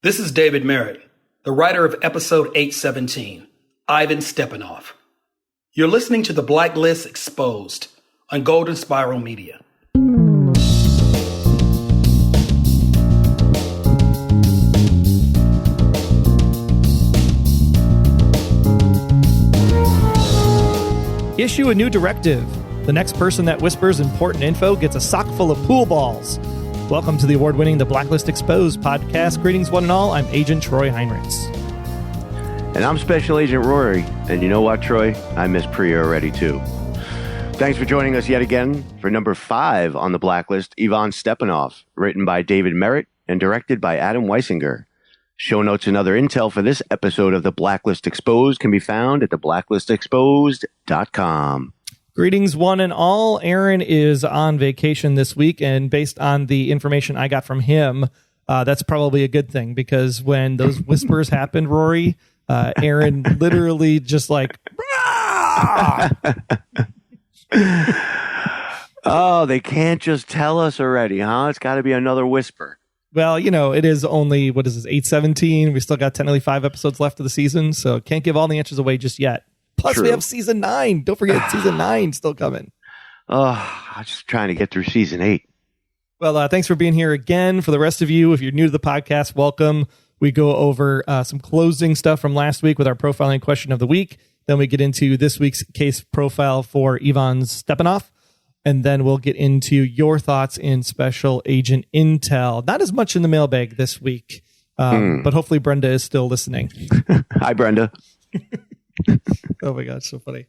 This is David Merritt, the writer of episode 817, Ivan Stepanov. You're listening to the Blacklist Exposed on Golden Spiral Media. Issue a new directive. The next person that whispers important info gets a sock full of pool balls. Welcome to the award-winning The Blacklist Exposed podcast. Greetings, one and all. I'm Agent Troy Heinrichs. And I'm Special Agent Rory. And you know what, Troy? I miss Pria already, too. Thanks for joining us yet again for number 5 on the Blacklist, Ivan Stepanov, written by David Merritt and directed by Adam Weisinger. Show notes and other intel for this episode of The Blacklist Exposed can be found at theblacklistexposed.com. Greetings, one and all. Aaron is on vacation this week, and based on the information I got from him, that's probably a good thing, because when those whispers happened, Rory, Aaron literally just like, oh, they can't just tell us already, huh? It's got to be another whisper. Well, you know, it is only, 8/17. We still got technically 5 episodes left of the season, so can't give all the answers away just yet. Plus, True. We have season 9. Don't forget season 9 still coming. Oh, I'm just trying to get through season 8. Well, thanks for being here again. For the rest of you, if you're new to the podcast, welcome. We go over some closing stuff from last week with our profiling question of the week. Then we get into this week's case profile for Ivan Stepanov. And then we'll get into your thoughts in Special Agent Intel. Not as much in the mailbag this week, but hopefully Brenda is still listening. Hi, Brenda. Oh my God, so funny.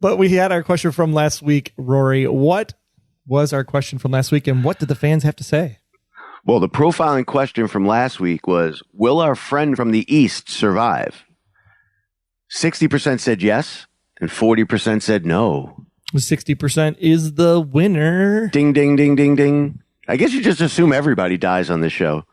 But we had our question from last week, Rory. What was our question from last week, and what did the fans have to say? Well, the profiling question from last week was, will our friend from the East survive? 60% said yes, and 40% said no. 60% is the winner. Ding, ding, ding, ding, ding. I guess you just assume everybody dies on this show.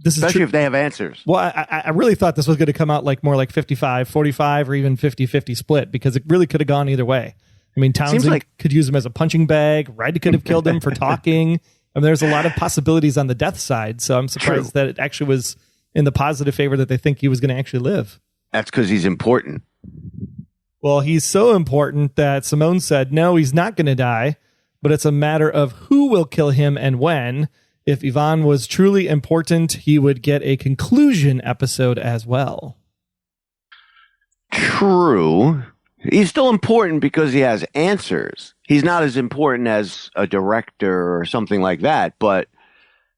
Especially if they have answers. Well, I really thought this was going to come out like more like 55-45 or even 50-50 split, because it really could have gone either way. I mean, Townsend could use him as a punching bag. Red could have killed him for talking. I mean, there's a lot of possibilities on the death side. So I'm surprised that it actually was in the positive favor that they think he was going to actually live. That's because he's important. Well, he's so important that Simone said, no, he's not going to die, but it's a matter of who will kill him and when. If Ivan was truly important, he would get a conclusion episode as well. True. He's still important because he has answers. He's not as important as a director or something like that, but,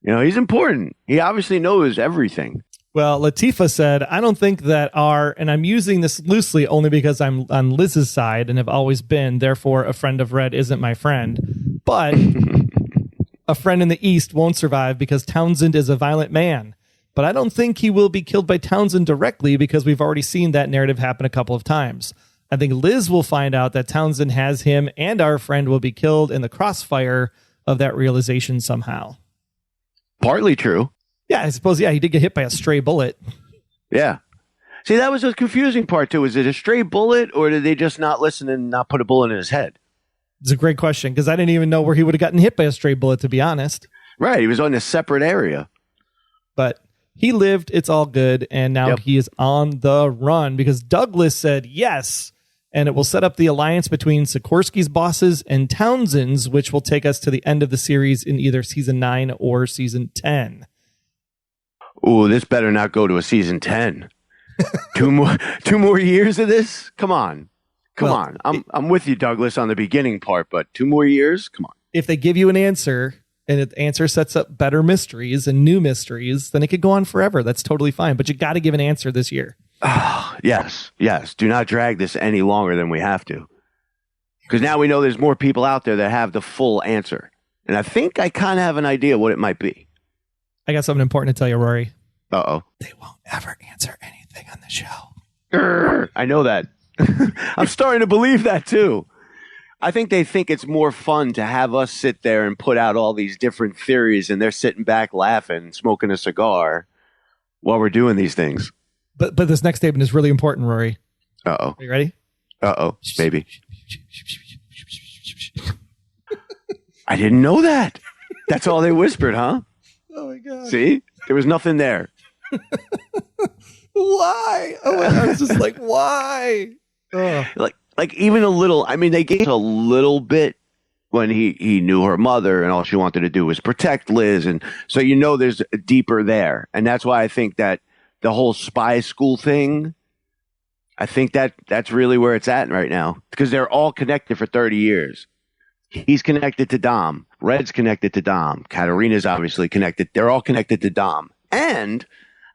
you know, he's important. He obviously knows everything. Well, Latifah said, I don't think that and I'm using this loosely only because I'm on Liz's side and have always been, therefore a friend of Red isn't my friend. But a friend in the East won't survive because Townsend is a violent man. But I don't think he will be killed by Townsend directly, because we've already seen that narrative happen a couple of times. I think Liz will find out that Townsend has him, and our friend will be killed in the crossfire of that realization somehow. Partly true. Yeah, I suppose, he did get hit by a stray bullet. Yeah. See, that was a confusing part, too. Is it a stray bullet, or did they just not listen and not put a bullet in his head? It's a great question, because I didn't even know where he would have gotten hit by a stray bullet, to be honest. Right, he was on a separate area. But he lived, it's all good, and now he is on the run, because Douglas said yes, and it will set up the alliance between Sikorsky's bosses and Townsend's, which will take us to the end of the series in either Season 9 or Season 10. Ooh, this better not go to a Season 10. Two more years of this? Come on. Come on. I'm with you, Douglas, on the beginning part, but 2 more years? Come on. If they give you an answer, and the answer sets up better mysteries and new mysteries, then it could go on forever. That's totally fine. But you got to give an answer this year. Oh, yes. Do not drag this any longer than we have to. Because now we know there's more people out there that have the full answer. And I think I kind of have an idea what it might be. I got something important to tell you, Rory. Uh-oh. They won't ever answer anything on the show. I know that. I'm starting to believe that, too. I think they think it's more fun to have us sit there and put out all these different theories, and they're sitting back laughing, smoking a cigar while we're doing these things. But this next statement is really important, Rory. Uh-oh. Are you ready? Uh-oh. Maybe. I didn't know that. That's all they whispered, huh? Oh, my God. See? There was nothing there. Why? Oh, I was just like, why? Ugh. Like even a little. I mean, they gave a little bit when he knew her mother and all she wanted to do was protect Liz, and so there's a deeper there, and that's why I think that the whole spy school thing. I think that's really where it's at right now because they're all connected for 30 years. He's connected to Dom. Red's connected to Dom. Katarina's obviously connected. They're all connected to Dom. And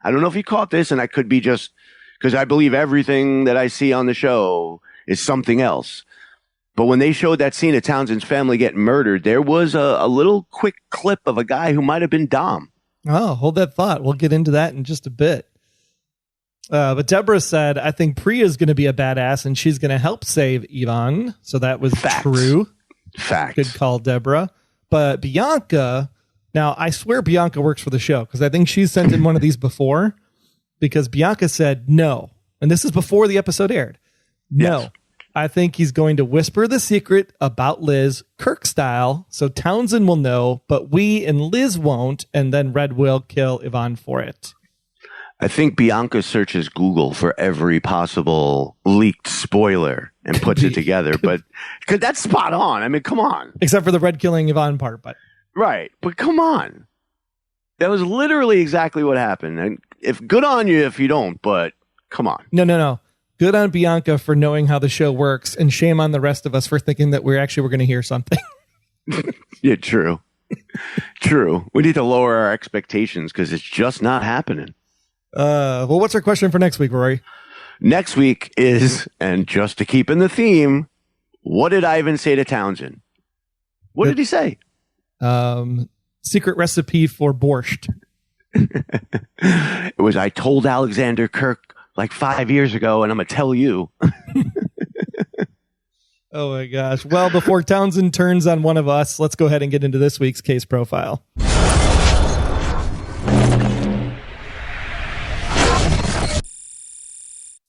I don't know if you caught this, and I could be just because I believe everything that I see on the show is something else. But when they showed that scene of Townsend's family getting murdered, there was a little quick clip of a guy who might have been Dom. Oh, hold that thought. We'll get into that in just a bit. But Deborah said, I think Pria is going to be a badass and she's going to help save Ivan. So that was true. Facts. Good call, Deborah. But Bianca, now I swear Bianca works for the show because I think she's sent in one of these before because Bianca said no. And this is before the episode aired. No, yes. I think he's going to whisper the secret about Liz, Kirk style, so Townsend will know, but we and Liz won't, and then Red will kill Ivan for it. I think Bianca searches Google for every possible leaked spoiler and puts it together, but because that's spot on. I mean, come on. Except for the Red killing Ivan part, but right. But come on, that was literally exactly what happened. And if good on you if you don't, but come on. No. Good on Bianca for knowing how the show works, and shame on the rest of us for thinking that we're going to hear something. Yeah, true. True. We need to lower our expectations because it's just not happening. Well, what's our question for next week, Rory? Next week is, and just to keep in the theme, what did Ivan say to Townsend? What did he say? Secret recipe for borscht. It was, I told Alexander Kirk like 5 years ago, and I'm going to tell you. Oh, my gosh. Well, before Townsend turns on one of us, let's go ahead and get into this week's case profile.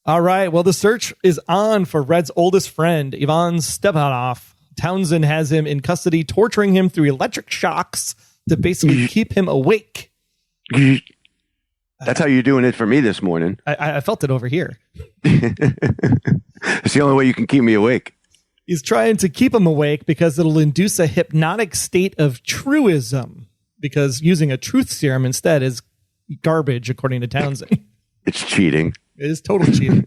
All right. Well, the search is on for Red's oldest friend, Ivan Stepanov. Townsend has him in custody, torturing him through electric shocks to basically keep him awake. That's how you're doing it for me this morning. I felt it over here. It's the only way you can keep me awake. He's trying to keep him awake because it'll induce a hypnotic state of truism, because using a truth serum instead is garbage, according to Townsend. It's cheating. It is total cheating.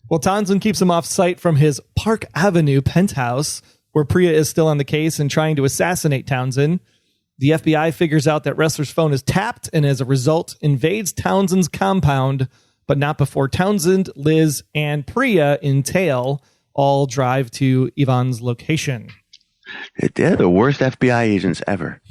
Well, Townsend keeps him off site from his Park Avenue penthouse, where Pria is still on the case and trying to assassinate Townsend. The FBI figures out that Ressler's phone is tapped and as a result invades Townsend's compound, but not before Townsend, Liz, and Pria in tail all drive to Ivan's location. They're the worst FBI agents ever.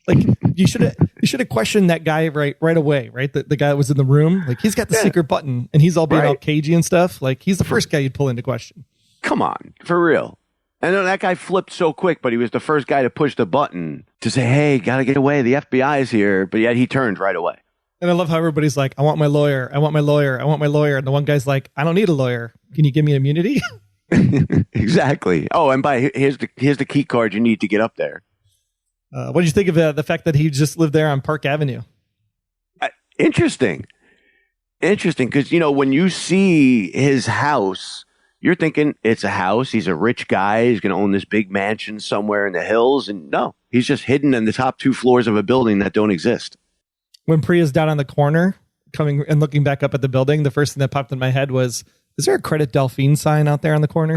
Like, you should have questioned that guy right away, right? The guy that was in the room. Like, he's got the secret button and he's all being all cagey and stuff. Like, he's the first guy you'd pull into question. Come on, for real. And then that guy flipped so quick, but he was the first guy to push the button to say, hey, gotta get away. The FBI is here. But yet he turned right away. And I love how everybody's like, I want my lawyer. I want my lawyer. I want my lawyer. And the one guy's like, I don't need a lawyer. Can you give me immunity? Exactly. Oh, and here's the key card you need to get up there. What did you think of the fact that he just lived there on Park Avenue? Interesting. Because, when you see his house, you're thinking it's a house. He's a rich guy. He's going to own this big mansion somewhere in the hills. And no, he's just hidden in the top 2 floors of a building that don't exist. When Priya's down on the corner, coming and looking back up at the building, the first thing that popped in my head was, is there a Credit Delphine sign out there on the corner?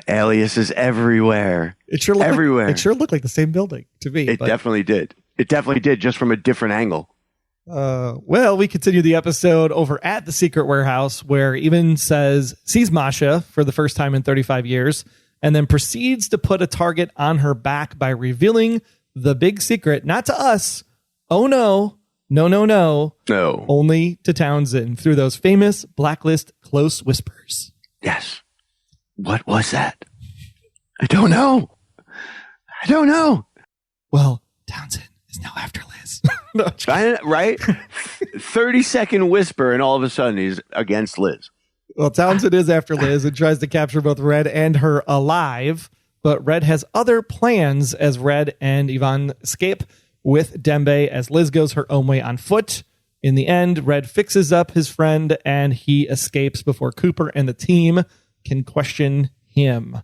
Aliases everywhere. It sure looked everywhere. It sure looked like the same building to me. It definitely did. It definitely did, just from a different angle. Well, we continue the episode over at the secret warehouse, where Ivan sees Masha for the first time in 35 years, and then proceeds to put a target on her back by revealing the big secret, not to us. Oh no. No. Only to Townsend through those famous Blacklist close whispers. Yes. What was that? I don't know. Well, Townsend is now after Liz. No, right? 30-second whisper, and all of a sudden he's against Liz. Well, Townsend is after Liz and tries to capture both Red and her alive. but Red has other plans as Red and Ivan escape with Dembe as Liz goes her own way on foot. In the end, Red fixes up his friend and he escapes before Cooper and the team can question him.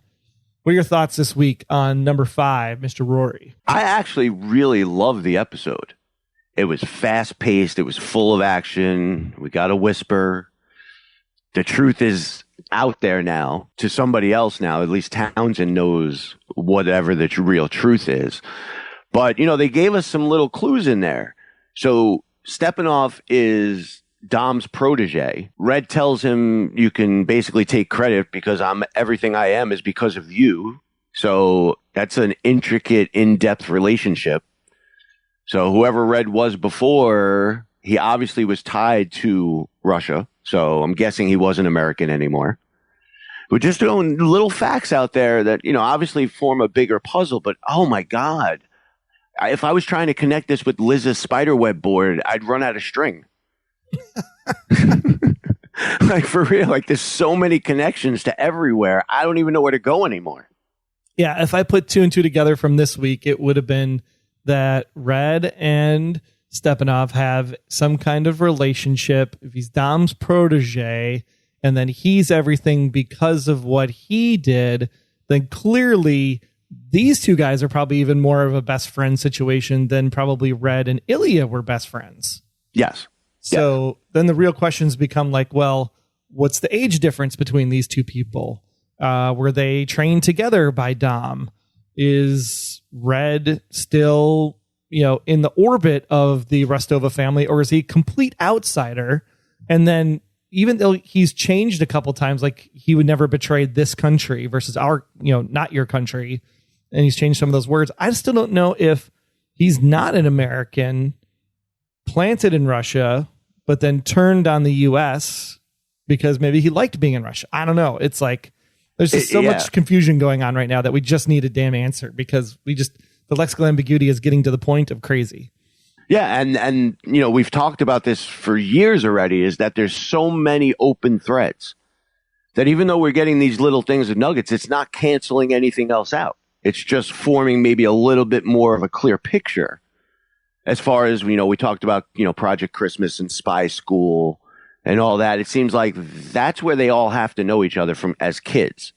What are your thoughts this week on number 5, Mr. Rory? I actually really loved the episode. It was fast-paced. It was full of action. We got a whisper. The truth is out there now to somebody else now. At least Townsend knows whatever the real truth is. But, they gave us some little clues in there. So Stepanov is Dom's protege. Red tells him you can basically take credit because everything I am is because of you. So that's an intricate, in-depth relationship. So whoever Red was before, he obviously was tied to Russia. So I'm guessing he wasn't American anymore. We're just throwing little facts out there that, obviously form a bigger puzzle. But, oh, my God. If I was trying to connect this with Liz's spiderweb board, I'd run out of string. Like, for real. Like, there's so many connections to everywhere. I don't even know where to go anymore. Yeah, if I put 2 and 2 together from this week, it would have been that Red and Stepanov have some kind of relationship. If he's Dom's protege and then he's everything because of what he did, then clearly these two guys are probably even more of a best friend situation than probably Red and Ilya were best friends. Yes. So then the real questions become like, well, what's the age difference between these two people? Were they trained together by Dom? Is Red still, in the orbit of the Rostova family, or is he a complete outsider? And then even though he's changed a couple times, like he would never betray this country versus our, not your country, and he's changed some of those words, I still don't know if he's not an American planted in Russia, but then turned on the U.S. because maybe he liked being in Russia. I don't know. It's like there's just so much confusion going on right now that we just need a damn answer because the lexical ambiguity is getting to the point of crazy. Yeah, and we've talked about this for years already, is that there's so many open threads that even though we're getting these little things of nuggets, it's not canceling anything else out. It's just forming maybe a little bit more of a clear picture. As far as, we talked about, Project Christmas and Spy School and all that. It seems like that's where they all have to know each other from as kids.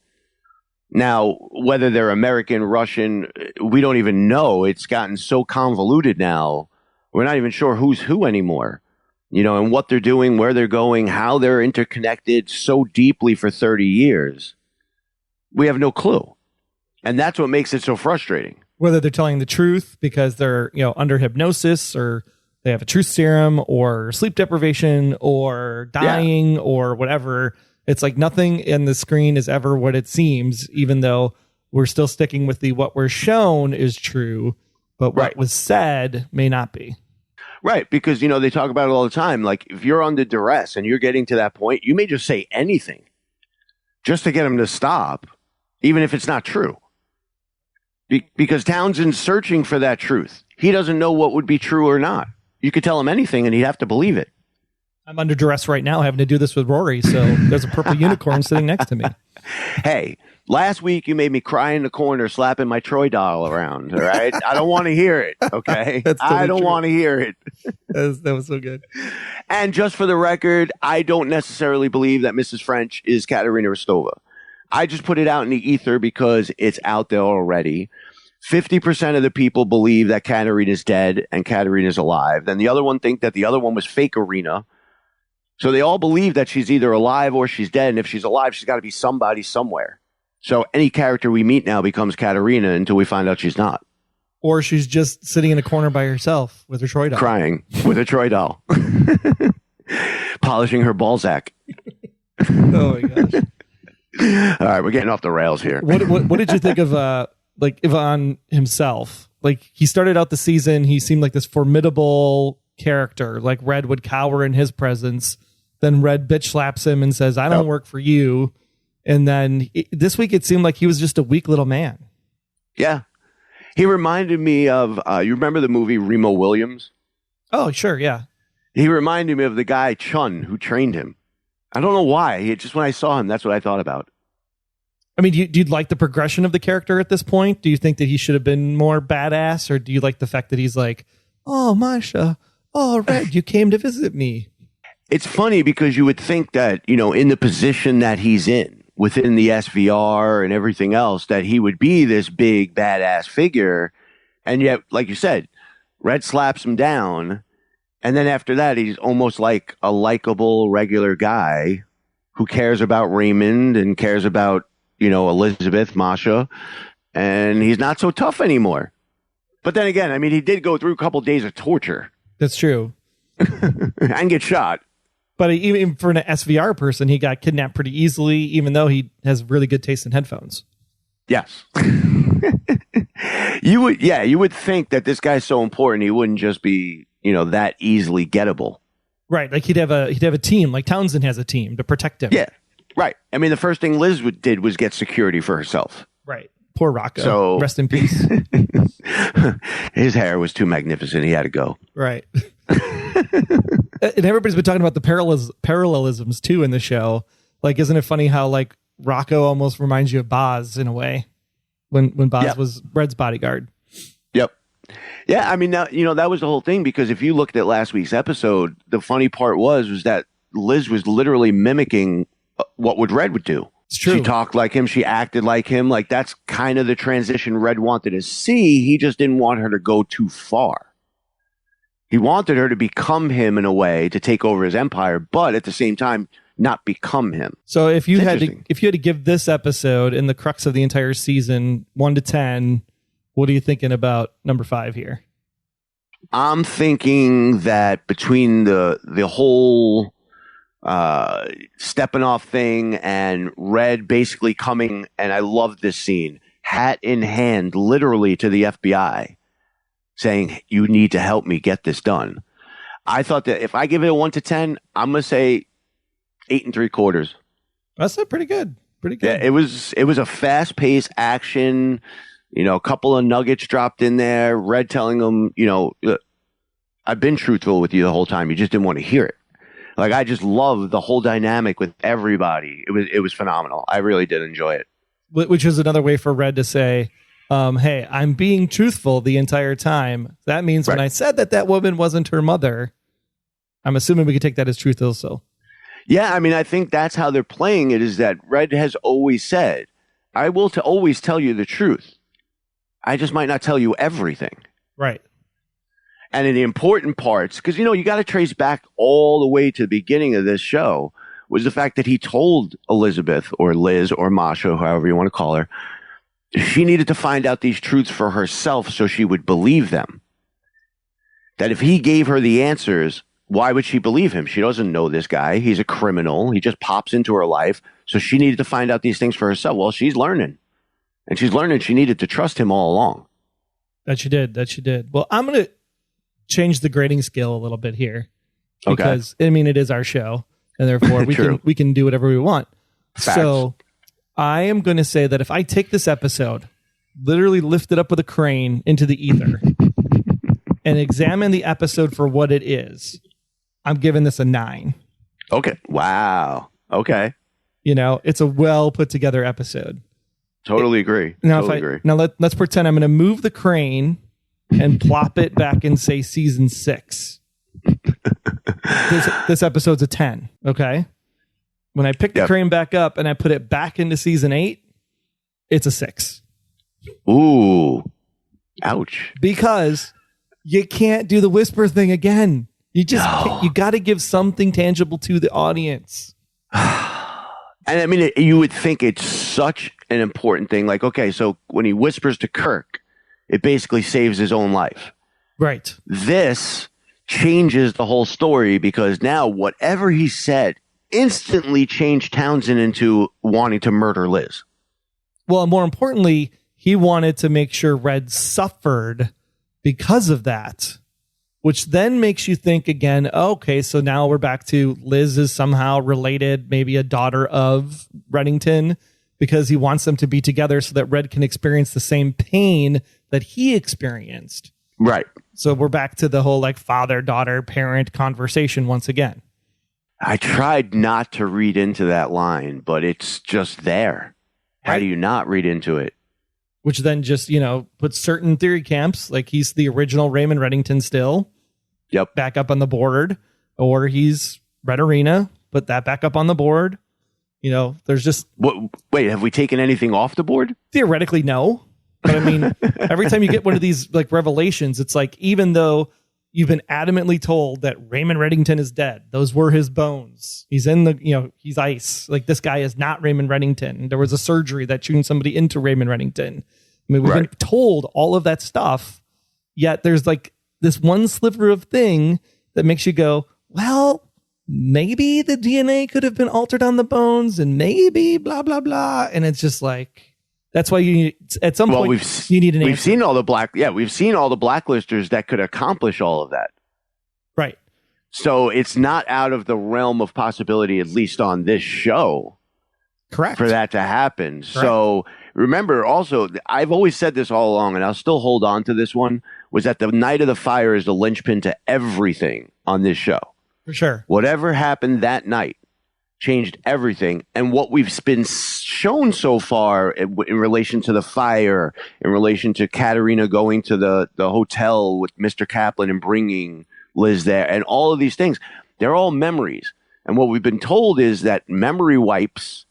Now, whether they're American, Russian, we don't even know. It's gotten so convoluted now. We're not even sure who's who anymore, and what they're doing, where they're going, how they're interconnected so deeply for 30 years. We have no clue. And that's what makes it so frustrating. Whether they're telling the truth because they're, under hypnosis, or they have a truth serum, or sleep deprivation, or dying, or whatever. It's like nothing in the screen is ever what it seems, even though we're still sticking with what we're shown is true, but what was said may not be. Right, because, they talk about it all the time. Like, if you're under duress and you're getting to that point, you may just say anything just to get them to stop, even if it's not true. Because Townsend's searching for that truth. He doesn't know what would be true or not. You could tell him anything and he'd have to believe it. I'm under duress right now having to do this with Rory, so there's a purple unicorn sitting next to me. Hey, last week you made me cry in the corner slapping my Troy doll around, all right? I don't want to hear it, okay? I don't want to hear it. That was so good. And just for the record, I don't necessarily believe that Mrs. French is Katerina Rostova. I just put it out in the ether because it's out there already. 50% of the people believe that Katerina's dead and Katerina's alive. Then the other one think that the other one was fake Arena. So they all believe that she's either alive or she's dead. And if she's alive, she's got to be somebody somewhere. So any character we meet now becomes Katerina until we find out she's not. Or she's just sitting in a corner by herself with her Troy doll. Crying with a Troy doll. Polishing her Balzac. Oh my gosh. All right, we're getting off the rails here. What did you think of Ivan himself? Like, he started out the season, he seemed like this formidable character. Like, Red would cower in his presence. Then Red bitch slaps him and says, "I don't work for you." And then this week it seemed like he was just a weak little man. Yeah. He reminded me of, you remember the movie Remo Williams? Oh, sure, yeah. He reminded me of the guy Chun who trained him. I don't know why. Just when I saw him, that's what I thought about. I mean, do you like the progression of the character at this point? Do you think that he should have been more badass, or do you like the fact that he's like, oh, Masha, oh, Red, you came to visit me? It's funny because you would think that, in the position that he's in within the SVR and everything else, that he would be this big badass figure. And yet, like you said, Red slaps him down. And then after that, he's almost like a likable, regular guy who cares about Raymond and cares about, Elizabeth, Masha. And he's not so tough anymore. But then again, I mean, he did go through a couple days of torture. That's true. And get shot. But even for an SVR person, he got kidnapped pretty easily, even though he has really good taste in headphones. Yes. You would think that this guy's so important, he wouldn't just be, that easily gettable. Right. Like he'd have a team, like Townsend has a team to protect him. Yeah. Right. I mean, the first thing Liz did was get security for herself. Right. Poor Rocco. So, rest in peace. His hair was too magnificent. He had to go. Right. And everybody's been talking about the parallelisms too in the show. Like, isn't it funny how like Rocco almost reminds you of Boz in a way when Boz was Red's bodyguard? Yep. Yeah. I mean, now, that was the whole thing, because if you looked at last week's episode, the funny part was that Liz was literally mimicking what Red would do. It's true. She talked like him. She acted like him. Like, that's kind of the transition Red wanted to see. He just didn't want her to go too far. He wanted her to become him in a way, to take over his empire, but at the same time, not become him. So if you had to give this episode in the crux of the entire season 1 to 10, what are you thinking about number 5 here? I'm thinking that between the whole Stepanov thing and Red basically coming, and I love this scene, hat in hand, literally to the FBI, saying, you need to help me get this done. I thought that if I give it a 1 to 10, I'm going to say 8 3/4. That's pretty good. Pretty good. Yeah, it was a fast paced action, a couple of nuggets dropped in there. Red telling him, I've been truthful with you the whole time. You just didn't want to hear it. Like, I just love the whole dynamic with everybody. It was phenomenal. I really did enjoy it. Which is another way for Red to say, hey, I'm being truthful the entire time. That means when I said that woman wasn't her mother, I'm assuming we could take that as truth also. Yeah, I mean, I think that's how they're playing it, is that Red has always said, I will always tell you the truth. I just might not tell you everything. Right. And in the important parts, because, you got to trace back all the way to the beginning of this show, was the fact that he told Elizabeth or Liz or Masha, however you want to call her, she needed to find out these truths for herself so she would believe them. That if he gave her the answers, why would she believe him? She doesn't know this guy. He's a criminal. He just pops into her life. So she needed to find out these things for herself. Well, she's learning. And she's learning she needed to trust him all along. That she did. Well, I'm going to change the grading scale a little bit here. Because, I mean, it is our show. And therefore, we can do whatever we want. Facts. So I am going to say that if I take this episode, literally lift it up with a crane into the ether, and examine the episode for what it is, I'm giving this a 9. Okay. Wow. Okay. It's a well put together episode. Totally agree. Now, agree. Now let's pretend I'm going to move the crane and plop it back in, say, season 6. This episode's a 10. Okay. When I pick the crane back up and I put it back into season 8, it's a 6. Ooh. Ouch. Because you can't do the whisper thing again. You just you got to give something tangible to the audience. And I mean, you would think it's such an important thing. Like, okay, so when he whispers to Kirk, it basically saves his own life. Right. This changes the whole story, because now whatever he said instantly changed Townsend into wanting to murder Liz. Well, more importantly, he wanted to make sure Red suffered because of that, which then makes you think again, okay, so now we're back to Liz is somehow related, maybe a daughter of Reddington, because he wants them to be together so that Red can experience the same pain that he experienced. Right. So we're back to the whole like father, daughter, parent conversation once again. I tried not to read into that line, but it's just there. How do you not read into it? Which then just, puts certain theory camps, like he's the original Raymond Reddington still. Yep. Back up on the board. Or he's Red Arena, put that back up on the board. There's just... Wait, have we taken anything off the board? Theoretically, no. But I mean, every time you get one of these like revelations, it's like, even though you've been adamantly told that Raymond Reddington is dead, those were his bones. He's in the, he's ice. Like, this guy is not Raymond Reddington. There was a surgery that tuned somebody into Raymond Reddington. I mean, we've been told all of that stuff, yet there's like this one sliver of thing that makes you go, well, maybe the DNA could have been altered on the bones and maybe blah, blah, blah. And it's just like, that's why you need, at some point you need an answer. We've seen all the blacklisters that could accomplish all of that. Right. So it's not out of the realm of possibility, at least on this show. Correct. For that to happen. Correct. So remember also, I've always said this all along, and I'll still hold on to this one, was that the night of the fire is the linchpin to everything on this show. For sure. Whatever happened that night changed everything. And what we've been shown so far in relation to the fire, in relation to Katerina going to the hotel with Mr. Kaplan and bringing Liz there, and all of these things, they're all memories. And what we've been told is that memory wipes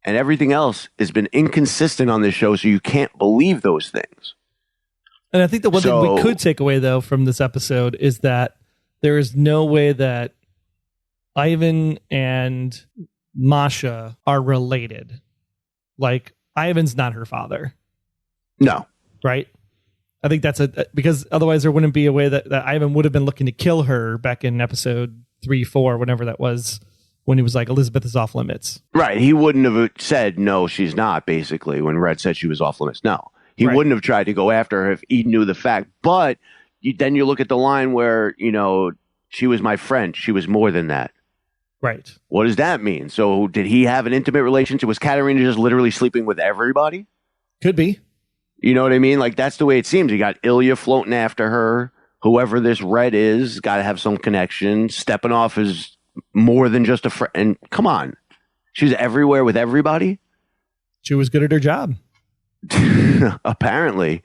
and everything else has been inconsistent on this show, so you can't believe those things. And I think the one thing we could take away, though, from this episode is that there is no way that Ivan and Masha are related. Like, Ivan's not her father. No. Right? I think that's because otherwise there wouldn't be a way that Ivan would have been looking to kill her back in episode 3, 4, whatever that was, when he was like, Elizabeth is off limits. Right. He wouldn't have said, no, she's not, basically, when Red said she was off limits. No. He wouldn't have tried to go after her if he knew the fact. But then you look at the line where, she was my friend. She was more than that. Right. What does that mean? So did he have an intimate relationship? Was Katerina just literally sleeping with everybody? Could be. You know what I mean? Like, that's the way it seems. You got Ilya floating after her. Whoever this Red is, got to have some connection. Stepanov is more than just a friend. And come on. She's everywhere with everybody. She was good at her job. Apparently.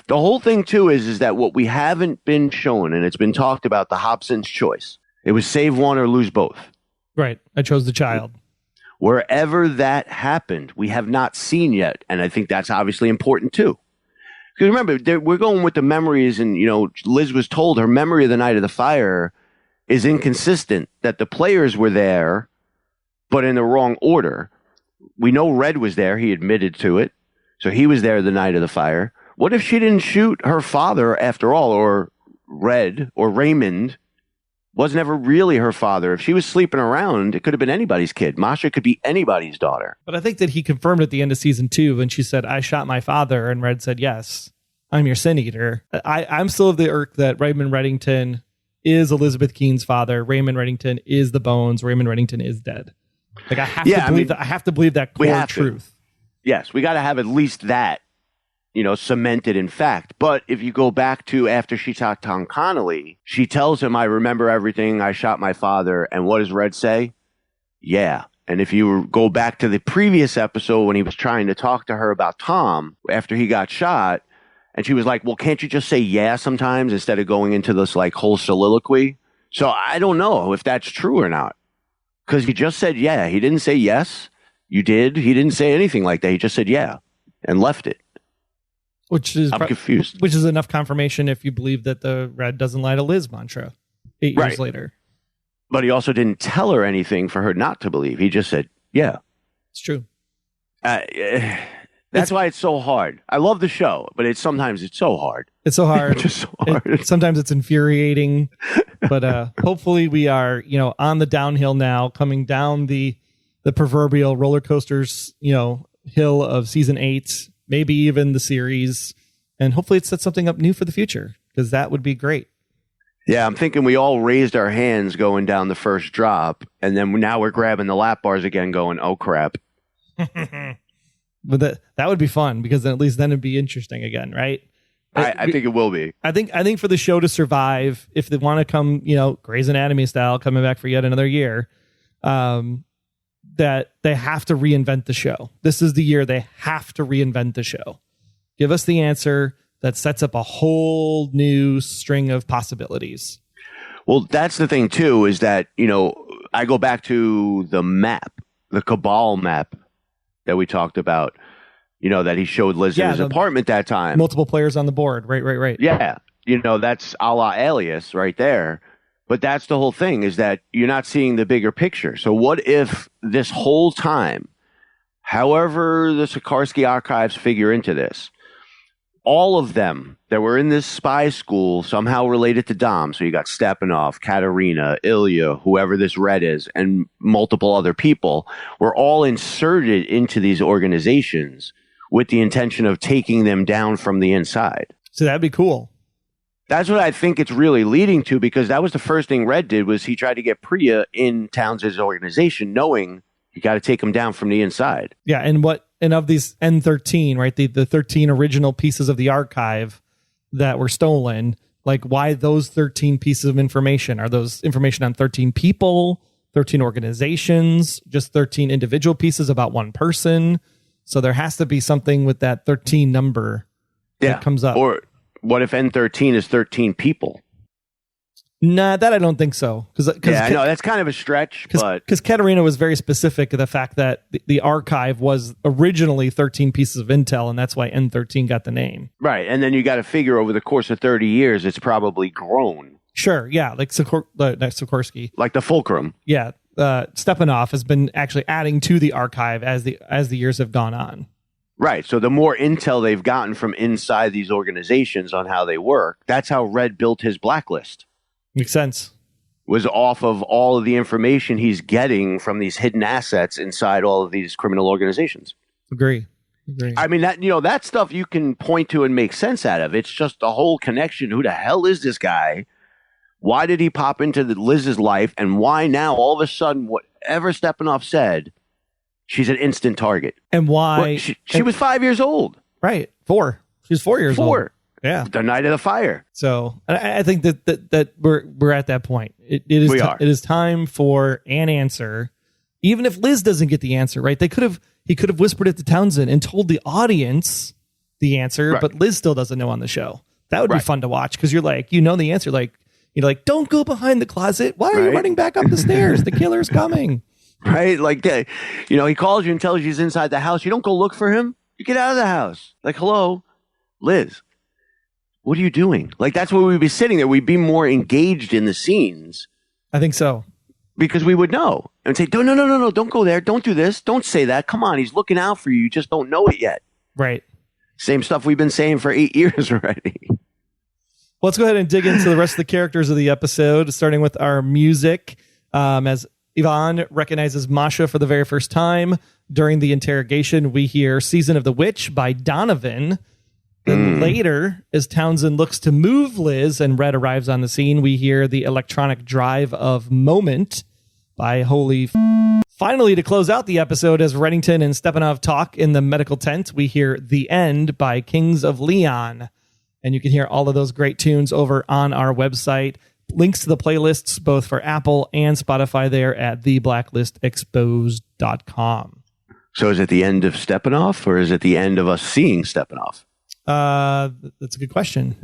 The whole thing, too, is that what we haven't been shown, and it's been talked about, the Hobson's choice. It was save one or lose both. Right. I chose the child. Wherever that happened, we have not seen yet. And I think that's obviously important, too. Because remember, we're going with the memories, and, Liz was told her memory of the night of the fire is inconsistent, that the players were there, but in the wrong order. We know Red was there. He admitted to it. So he was there the night of the fire. What if she didn't shoot her father after all, or Red, or Raymond was never really her father? If she was sleeping around, it could have been anybody's kid. Masha could be anybody's daughter. But I think that he confirmed at the end of season 2 when she said, I shot my father, and Red said, yes, I'm your sin eater. I'm still of the irk that Raymond Reddington is Elizabeth Keene's father. Raymond Reddington is the bones. Raymond Reddington is dead. Like, I have to believe that. I have to believe that core truth. Yes, we got to have at least that, cemented in fact. But if you go back to after she shot Tom Connolly, she tells him, I remember everything. I shot my father. And what does Red say? Yeah. And if you go back to the previous episode when he was trying to talk to her about Tom after he got shot, and she was like, well, can't you just say yeah sometimes instead of going into this like whole soliloquy? So I don't know if that's true or not. Because he just said yeah. He didn't say yes. You did. He didn't say anything like that. He just said yeah and left it. I'm confused. Which is enough confirmation if you believe that the Red doesn't lie to Liz mantra 8 years later. But he also didn't tell her anything for her not to believe. He just said yeah. It's true. That's why it's so hard. I love the show, but sometimes it's so hard. It's so hard. It's just so hard. Sometimes it's infuriating. But hopefully we are, on the downhill now, coming down the proverbial roller coasters, hill of season 8, maybe even the series. And hopefully it sets something up new for the future, because that would be great. Yeah, I'm thinking we all raised our hands going down the first drop, and then now we're grabbing the lap bars again going, oh, crap. But that would be fun, because then at least then it'd be interesting again, right? I think it will be. I think for the show to survive, if they want to come, Grey's Anatomy style, coming back for yet another year, there that they have to reinvent the show. This is the year they have to reinvent the show. Give us the answer that sets up a whole new string of possibilities. Well, that's the thing, too, is that, I go back to the map, the Cabal map that we talked about, that he showed Liz in his apartment that time. Multiple players on the board. Right. Yeah. That's a la Alias right there. But that's the whole thing, is that you're not seeing the bigger picture. So what if this whole time, however the Sikorsky archives figure into this, all of them that were in this spy school somehow related to Dom. So you got Stepanov, Katerina, Ilya, whoever this Red is, and multiple other people were all inserted into these organizations with the intention of taking them down from the inside. So that'd be cool. That's what I think it's really leading to, because that was the first thing Red did, was he tried to get Pria in Townsend's organization, knowing you got to take him down from the inside. Yeah, and of these N13, right, the 13 original pieces of the archive that were stolen, like, why those 13 pieces of information? Are those information on 13 people, 13 organizations, just 13 individual pieces about one person? So there has to be something with that 13 number that comes up. Or what if N13 is 13 people? Nah, that I don't think so. I know that's kind of a stretch, but because Katerina was very specific to the fact that the archive was originally 13 pieces of intel, and that's why N13 got the name. Right, and then you got to figure over the course of 30 years, it's probably grown. Sure, yeah, like Sikorsky, like the Fulcrum. Yeah, Stepanov has been actually adding to the archive as the years have gone on. Right, so the more intel they've gotten from inside these organizations on how they work, that's how Red built his Blacklist. Makes sense. Was off of all of the information he's getting from these hidden assets inside all of these criminal organizations. Agree. I mean, that stuff you can point to and make sense out of. It's just the whole connection. Who the hell is this guy? Why did he pop into Liz's life? And why now, all of a sudden, whatever Stepanov said, she's an instant target? And why? She was 5 years old. Right. 4. She was 4 years old. Yeah, the night of the fire. So I think that we're at that point. It is time for an answer, even if Liz doesn't get the answer. Right? He could have whispered it to Townsend and told the audience the answer, but Liz still doesn't know on the show. That would be fun to watch, because you're like, the answer. Like, don't go behind the closet. Why are you running back up the stairs? The killer's coming. Right? Like, he calls you and tells you he's inside the house. You don't go look for him. You get out of the house. Like, hello, Liz. What are you doing? Like, that's where we'd be sitting there. We'd be more engaged in the scenes. I think so. Because we would know. And say, no, don't go there. Don't do this. Don't say that. Come on, he's looking out for you. You just don't know it yet. Right. Same stuff we've been saying for 8 years already. Well, let's go ahead and dig into the rest of the characters of the episode, starting with our music. As Ivan recognizes Masha for the very first time during the interrogation, we hear Season of the Witch by Donovan. Then later, as Townsend looks to move Liz and Red arrives on the scene, we hear the electronic drive of Moment by Holy Finally, to close out the episode, as Reddington and Stepanov talk in the medical tent, we hear The End by Kings of Leon. And you can hear all of those great tunes over on our website. Links to the playlists, both for Apple and Spotify, there at theblacklistexposed.com. So is it the end of Stepanov, or is it the end of us seeing Stepanov? That's a good question.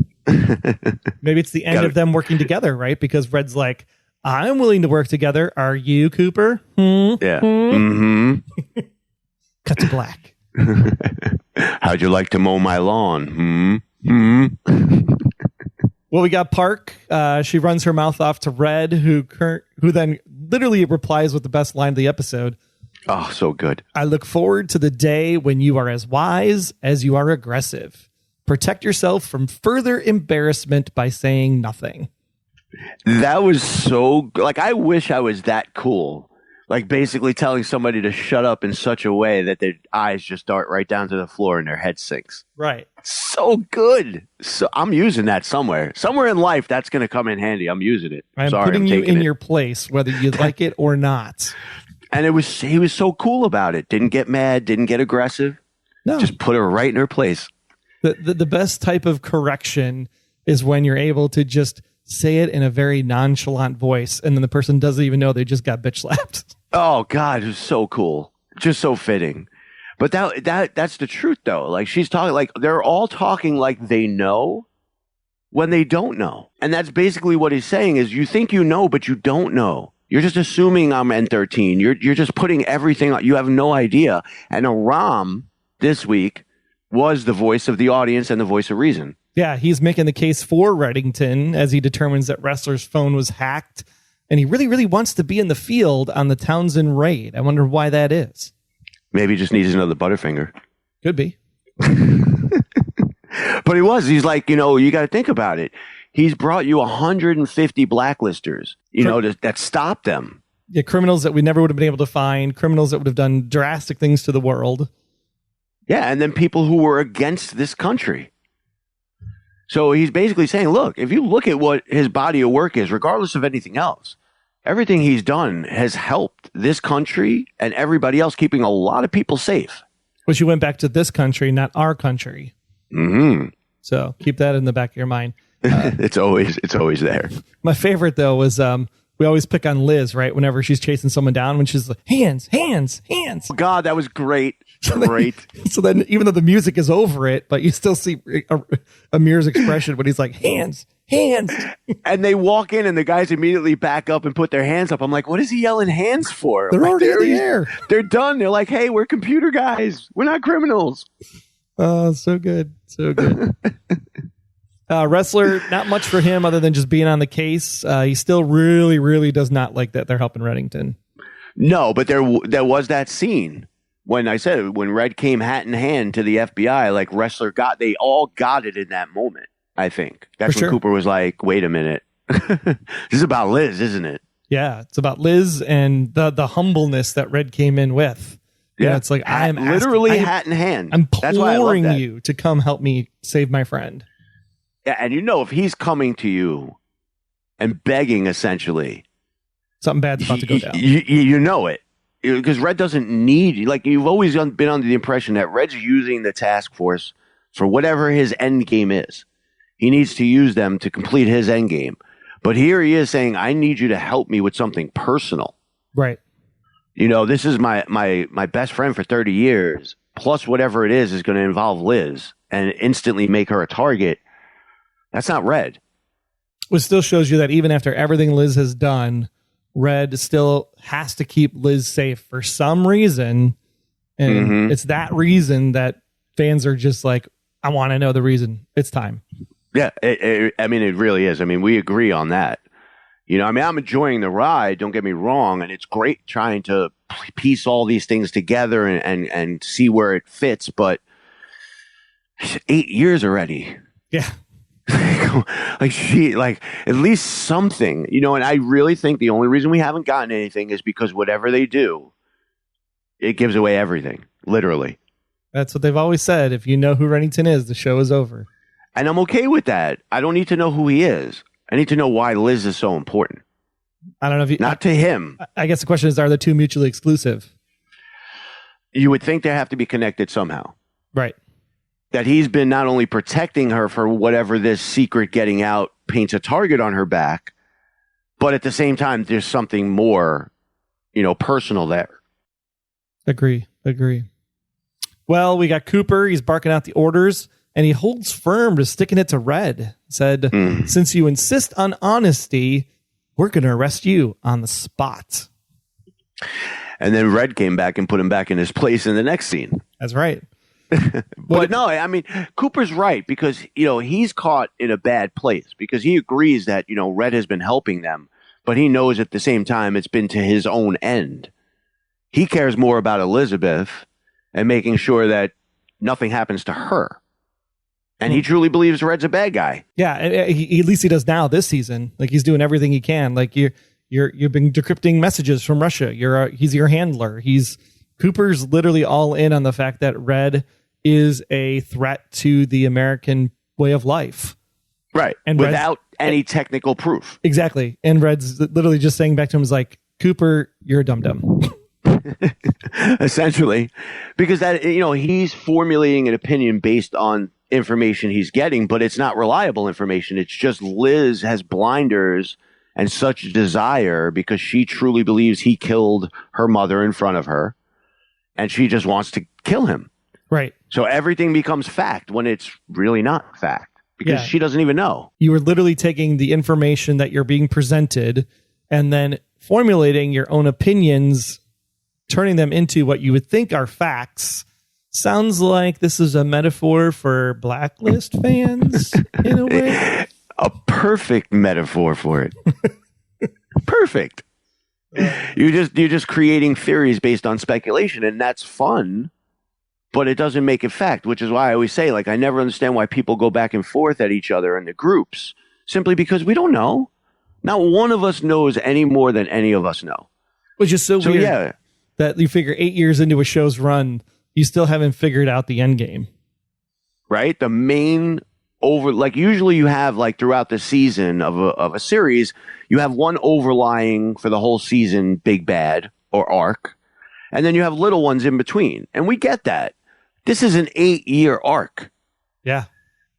Maybe it's the end of them working together, right? Because Red's like, I'm willing to work together. Are you, Cooper? Yeah. Mm-hmm. Cut to black. How'd you like to mow my lawn? Well, we got Park. She runs her mouth off to Red, who then literally replies with the best line of the episode. Oh, so good. I look forward to the day when you are as wise as you are aggressive. Protect yourself from further embarrassment by saying nothing. That was so like, I wish I was that cool. Like, basically telling somebody to shut up in such a way that their eyes just dart right down to the floor and their head sinks. Right. So good. So I'm using that somewhere. Somewhere in life, that's going to come in handy. I'm using it. I'm putting you in your place, whether you like it or not. And he was so cool about it. Didn't get mad, didn't get aggressive. No. Just put her right in her place. The best type of correction is when you're able to just say it in a very nonchalant voice, and then the person doesn't even know they just got bitch slapped. Oh God, it was so cool. Just so fitting. But that's the truth though. Like she's talking like they're all talking like they know when they don't know. And that's basically what he's saying is you think you know, but you don't know. You're just assuming I'm N13. You're just putting everything on. You have no idea. And Aram this week was the voice of the audience and the voice of reason. Yeah, he's making the case for Reddington as he determines that Ressler's phone was hacked. And he really, really wants to be in the field on the Townsend raid. I wonder why that is. Maybe he just needs another Butterfinger. Could be. But he's like, you got to think about it. He's brought you 150 blacklisters, that stopped them. Yeah, criminals that we never would have been able to find, criminals that would have done drastic things to the world. Yeah, and then people who were against this country. So he's basically saying, look, if you look at what his body of work is, regardless of anything else, everything he's done has helped this country and everybody else, keeping a lot of people safe. Which you went back to this country, not our country. Mm-hmm. So keep that in the back of your mind. It's always there. My favorite, though, was we always pick on Liz, right? Whenever she's chasing someone down, when she's like, hands. Oh, God, that was great. Great. So then even though the music is over it, but you still see Amir's expression when he's like, hands. And they walk in and the guys immediately back up and put their hands up. I'm like, what is he yelling hands for? They're already in the air. They're done. They're like, hey, we're computer guys. We're not criminals. Oh, so good. So good. Ressler, not much for him other than just being on the case. He still really, really does not like that they're helping Reddington. No, but there was that scene when Red came hat in hand to the FBI, like Ressler they all got it in that moment, I think. That's when Cooper was like, wait a minute. This is about Liz, isn't it? Yeah, it's about Liz and the humbleness that Red came in with. Yeah, it's like I'm literally hat in hand. I'm imploring you to come help me save my friend. Yeah, and if he's coming to you and begging, essentially, something bad's about to go down. You know it. Because Red doesn't need, like, you've always been under the impression that Red's using the task force for whatever his end game is. He needs to use them to complete his end game. But here he is saying, I need you to help me with something personal. Right. This is my best friend for 30 years, plus whatever it is going to involve Liz and instantly make her a target. That's not Red. Which still shows you that even after everything Liz has done, Red still has to keep Liz safe for some reason. And it's that reason that fans are just like, I want to know the reason. It's time. Yeah, it really is. I mean, we agree on that. I'm enjoying the ride, don't get me wrong, and it's great trying to piece all these things together and see where it fits, but 8 years already. Yeah. Like at least something, and I really think the only reason we haven't gotten anything is because whatever they do, it gives away everything, literally. That's what they've always said. If you know who Reddington is, the show is over. And I'm okay with that. I don't need to know who he is. I need to know why Liz is so important. I don't know if not to him. I guess the question is, are the two mutually exclusive? You would think they have to be connected somehow. Right. That he's been not only protecting her for whatever this secret getting out paints a target on her back, but at the same time, there's something more, personal there. Agree. Well, we got Cooper. He's barking out the orders, and he holds firm to sticking it to Red. Said, since you insist on honesty, we're going to arrest you on the spot. And then Red came back and put him back in his place in the next scene. That's right. But no, I mean, Cooper's right because, he's caught in a bad place because he agrees that, Red has been helping them, but he knows at the same time it's been to his own end. He cares more about Elizabeth and making sure that nothing happens to her. And he truly believes Red's a bad guy. Yeah, at least he does now this season. Like he's doing everything he can. Like you've been decrypting messages from Russia. He's your handler. Cooper's literally all in on the fact that Red is a threat to the American way of life. Right. And without any technical proof. Exactly. And Red's literally just saying back to him is like, Cooper, you're a dum-dum. Essentially. Because that, he's formulating an opinion based on information he's getting, but it's not reliable information. It's just Liz has blinders and such desire because she truly believes he killed her mother in front of her, and she just wants to kill him. Right. So everything becomes fact when it's really not fact because she doesn't even know. You were literally taking the information that you're being presented and then formulating your own opinions, turning them into what you would think are facts. Sounds like this is a metaphor for Blacklist fans in a way. A perfect metaphor for it. Perfect. You're just creating theories based on speculation, and that's fun, but it doesn't make it fact, which is why I always say, like, I never understand why people go back and forth at each other in the groups, simply because we don't know. Not one of us knows any more than any of us know. Which is so weird that you figure 8 years into a show's run, you still haven't figured out the end game. Right? The main usually you have, like, throughout the season of a series, you have one overlying for the whole season big bad or arc, and then you have little ones in between. And we get that. This is an 8-year arc. Yeah.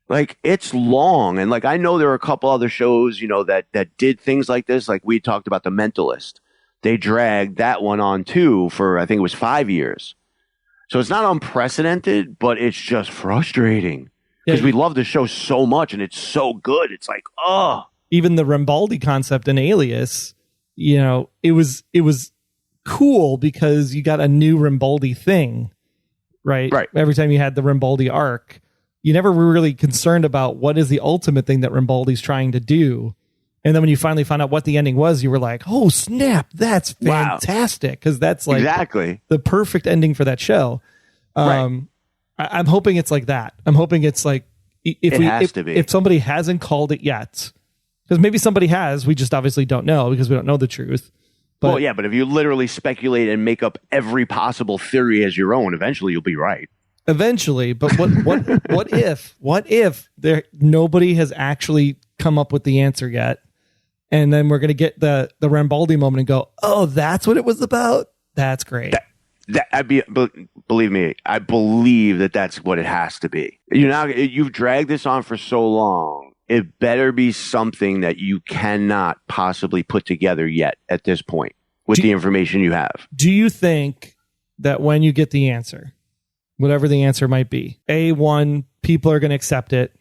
Like, it's long. And, like, I know there are a couple other shows, that did things like this. Like, we talked about The Mentalist. They dragged that one on, too, for, I think it was 5 years. So it's not unprecedented, but it's just frustrating. Because we love the show so much, and it's so good. It's like, oh. Even the Rambaldi concept in Alias, it was cool because you got a new Rambaldi thing, right? Right. Every time you had the Rambaldi arc, you never were really concerned about what is the ultimate thing that Rambaldi's trying to do. And then when you finally found out what the ending was, you were like, oh, snap, that's fantastic. Because that's like exactly the perfect ending for that show. Right. I'm hoping it's like that. I'm hoping it's like if somebody hasn't called it yet, because maybe somebody has, we just obviously don't know because we don't know the truth. But but if you literally speculate and make up every possible theory as your own, eventually you'll be right. Eventually, but what if nobody has actually come up with the answer yet, and then we're gonna get the Rambaldi moment and go, oh, that's what it was about. That's great. Believe me, I believe that's what it has to be. You've dragged this on for so long. It better be something that you cannot possibly put together yet at this point with the information you have. Do you think that when you get the answer, whatever the answer might be, A, people are going to accept it,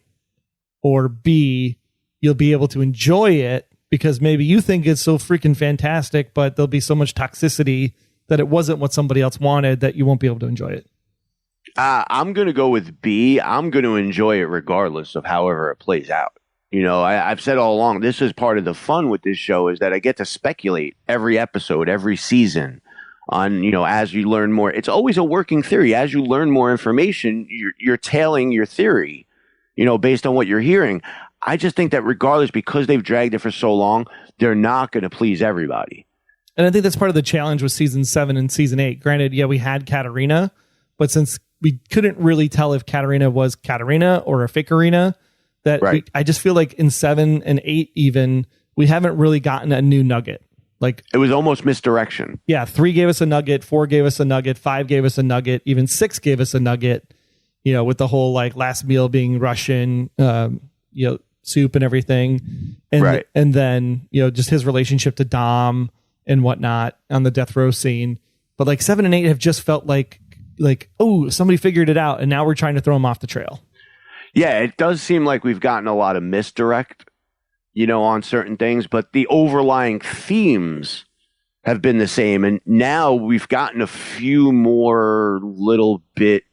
or B, you'll be able to enjoy it because maybe you think it's so freaking fantastic, but there'll be so much toxicity that it wasn't what somebody else wanted that you won't be able to enjoy it? I'm going to go with B. I'm going to enjoy it regardless of however it plays out. I've said all along, this is part of the fun with this show is that I get to speculate every episode, every season on, as you learn more. It's always a working theory. As you learn more information, you're tailing your theory, based on what you're hearing. I just think that regardless, because they've dragged it for so long, they're not going to please everybody. And I think that's part of the challenge with season 7 and season 8. Granted, we had Katarina, but since we couldn't really tell if Katarina was Katarina or a fakerina, I just feel like in 7 and 8 even, we haven't really gotten a new nugget. Like, it was almost misdirection. Yeah, 3 gave us a nugget, 4 gave us a nugget, 5 gave us a nugget, even 6 gave us a nugget, with the whole like last meal being Russian, soup and everything. And, and then, just his relationship to Dom and whatnot on the death row scene. But like 7 and 8 have just felt like, oh, somebody figured it out and now we're trying to throw him off the trail. Yeah, it does seem like we've gotten a lot of misdirect, on certain things, but the overlying themes have been the same. And now we've gotten a few more little bit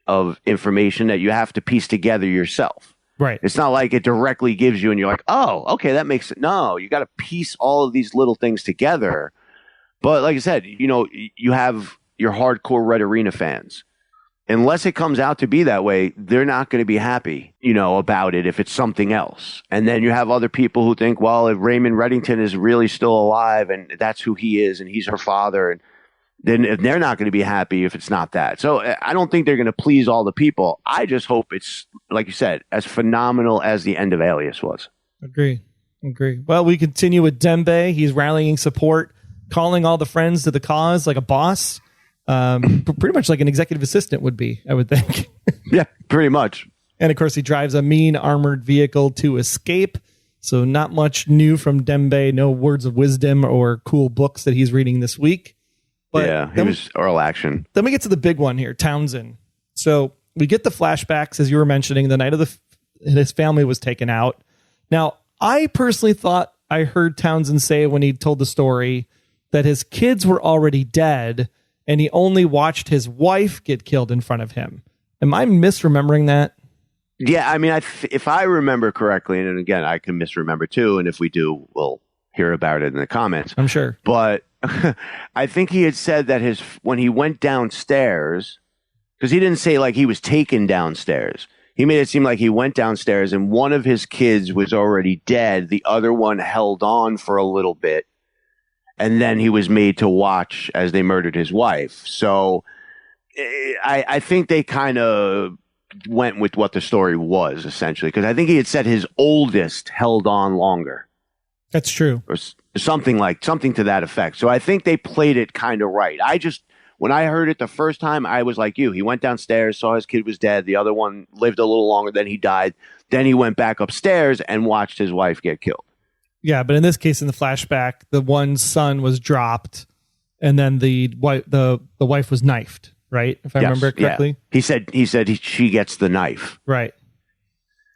of information that you have to piece together yourself. Right. It's not like it directly gives you and you're like, oh, okay, that makes it. No, you got to piece all of these little things together. But like I said, you have your hardcore Red Arena fans. Unless it comes out to be that way, they're not going to be happy, about it if it's something else. And then you have other people who think, well, if Raymond Reddington is really still alive and that's who he is and he's her father, and then they're not going to be happy if it's not that. So I don't think they're going to please all the people. I just hope it's, like you said, as phenomenal as the end of Alias was. Agree. Well, we continue with Dembe. He's rallying support, calling all the friends to the cause like a boss. Pretty much like an executive assistant would be, I would think. Yeah, pretty much. And of course, he drives a mean armored vehicle to escape. So not much new from Dembe, no words of wisdom or cool books that he's reading this week. But yeah, it was oral action. Then we get to the big one here, Townsend. So we get the flashbacks, as you were mentioning, the night of his family was taken out. Now, I personally thought I heard Townsend say when he told the story that his kids were already dead and he only watched his wife get killed in front of him. Am I misremembering that? Yeah, I mean, if I remember correctly, and again, I can misremember too, and if we do, we'll hear about it in the comments. I'm sure. But I think he had said that when he went downstairs, because he didn't say like he was taken downstairs. He made it seem like he went downstairs and one of his kids was already dead. The other one held on for a little bit. And then he was made to watch as they murdered his wife. So I think they kind of went with what the story was, essentially. Because I think he had said his oldest held on longer. That's true. Or something to that effect. So I think they played it kind of right. When I heard it the first time, I was like you. He went downstairs, saw his kid was dead. The other one lived a little longer, then he died. Then he went back upstairs and watched his wife get killed. Yeah, but in this case, in the flashback, the one son was dropped, and then the wife was knifed, right? If I remember it correctly. Yeah. He said she gets the knife. Right.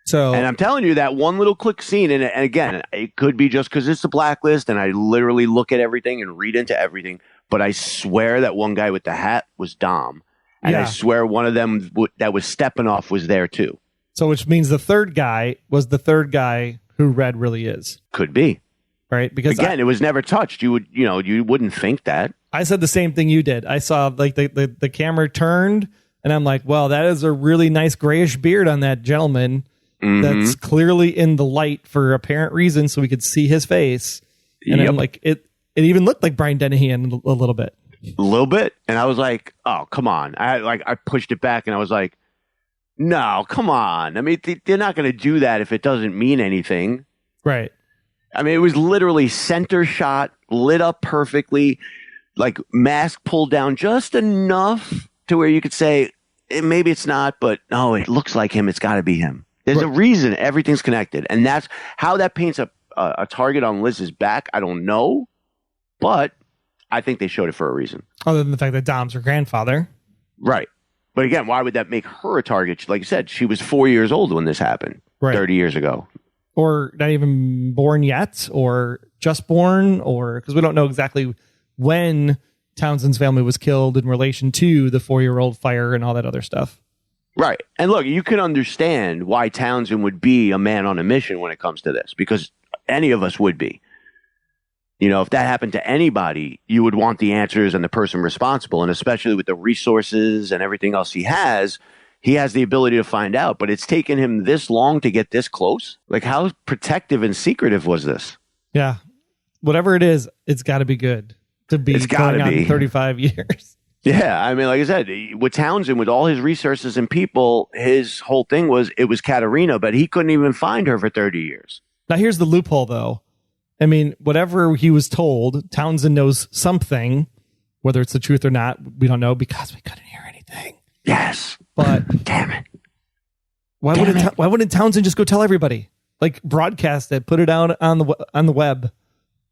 So, and I'm telling you that one little quick scene, and again, it could be just because it's the Blacklist, and I literally look at everything and read into everything. But I swear that one guy with the hat was Dom. And I swear one of them that was Stepanov was there too. So which means the third guy was the third guy who Red really is. Could be. Right? Because again, it was never touched. You wouldn't think that. I said the same thing you did. I saw like the camera turned and I'm like, well, that is a really nice grayish beard on that gentleman. Mm-hmm. That's clearly in the light for apparent reason so we could see his face. And I'm like, it even looked like Brian Dennehy a little bit. A little bit. And I was like, oh, come on. I pushed it back and I was like, no, come on. I mean, they're not going to do that if it doesn't mean anything. Right. I mean, it was literally center shot, lit up perfectly, like mask pulled down just enough to where you could say, maybe it's not, but no, it looks like him. It's got to be him. There's a reason everything's connected. And that's how that paints a target on Liz's back. I don't know. But I think they showed it for a reason. Other than the fact that Dom's her grandfather. Right. But again, why would that make her a target? Like I said, she was 4 years old when this happened, 30 years ago. Or not even born yet, or just born, or because we don't know exactly when Townsend's family was killed in relation to the 4-year-old fire and all that other stuff. Right. And look, you can understand why Townsend would be a man on a mission when it comes to this, because any of us would be. You know, if that happened to anybody, you would want the answers and the person responsible. And especially with the resources and everything else he has the ability to find out. But it's taken him this long to get this close. Like, how protective and secretive was this? Yeah. Whatever it is, it's got to be good to be going on 35 years. Yeah. I mean, like I said, with Townsend, with all his resources and people, his whole thing was it was Katerina, but he couldn't even find her for 30 years. Now, here's the loophole, though. I mean, whatever he was told, Townsend knows something, whether it's the truth or not, we don't know because we couldn't hear anything. Yes. But damn it. Why wouldn't Townsend just go tell everybody? Like broadcast it, put it out on the web.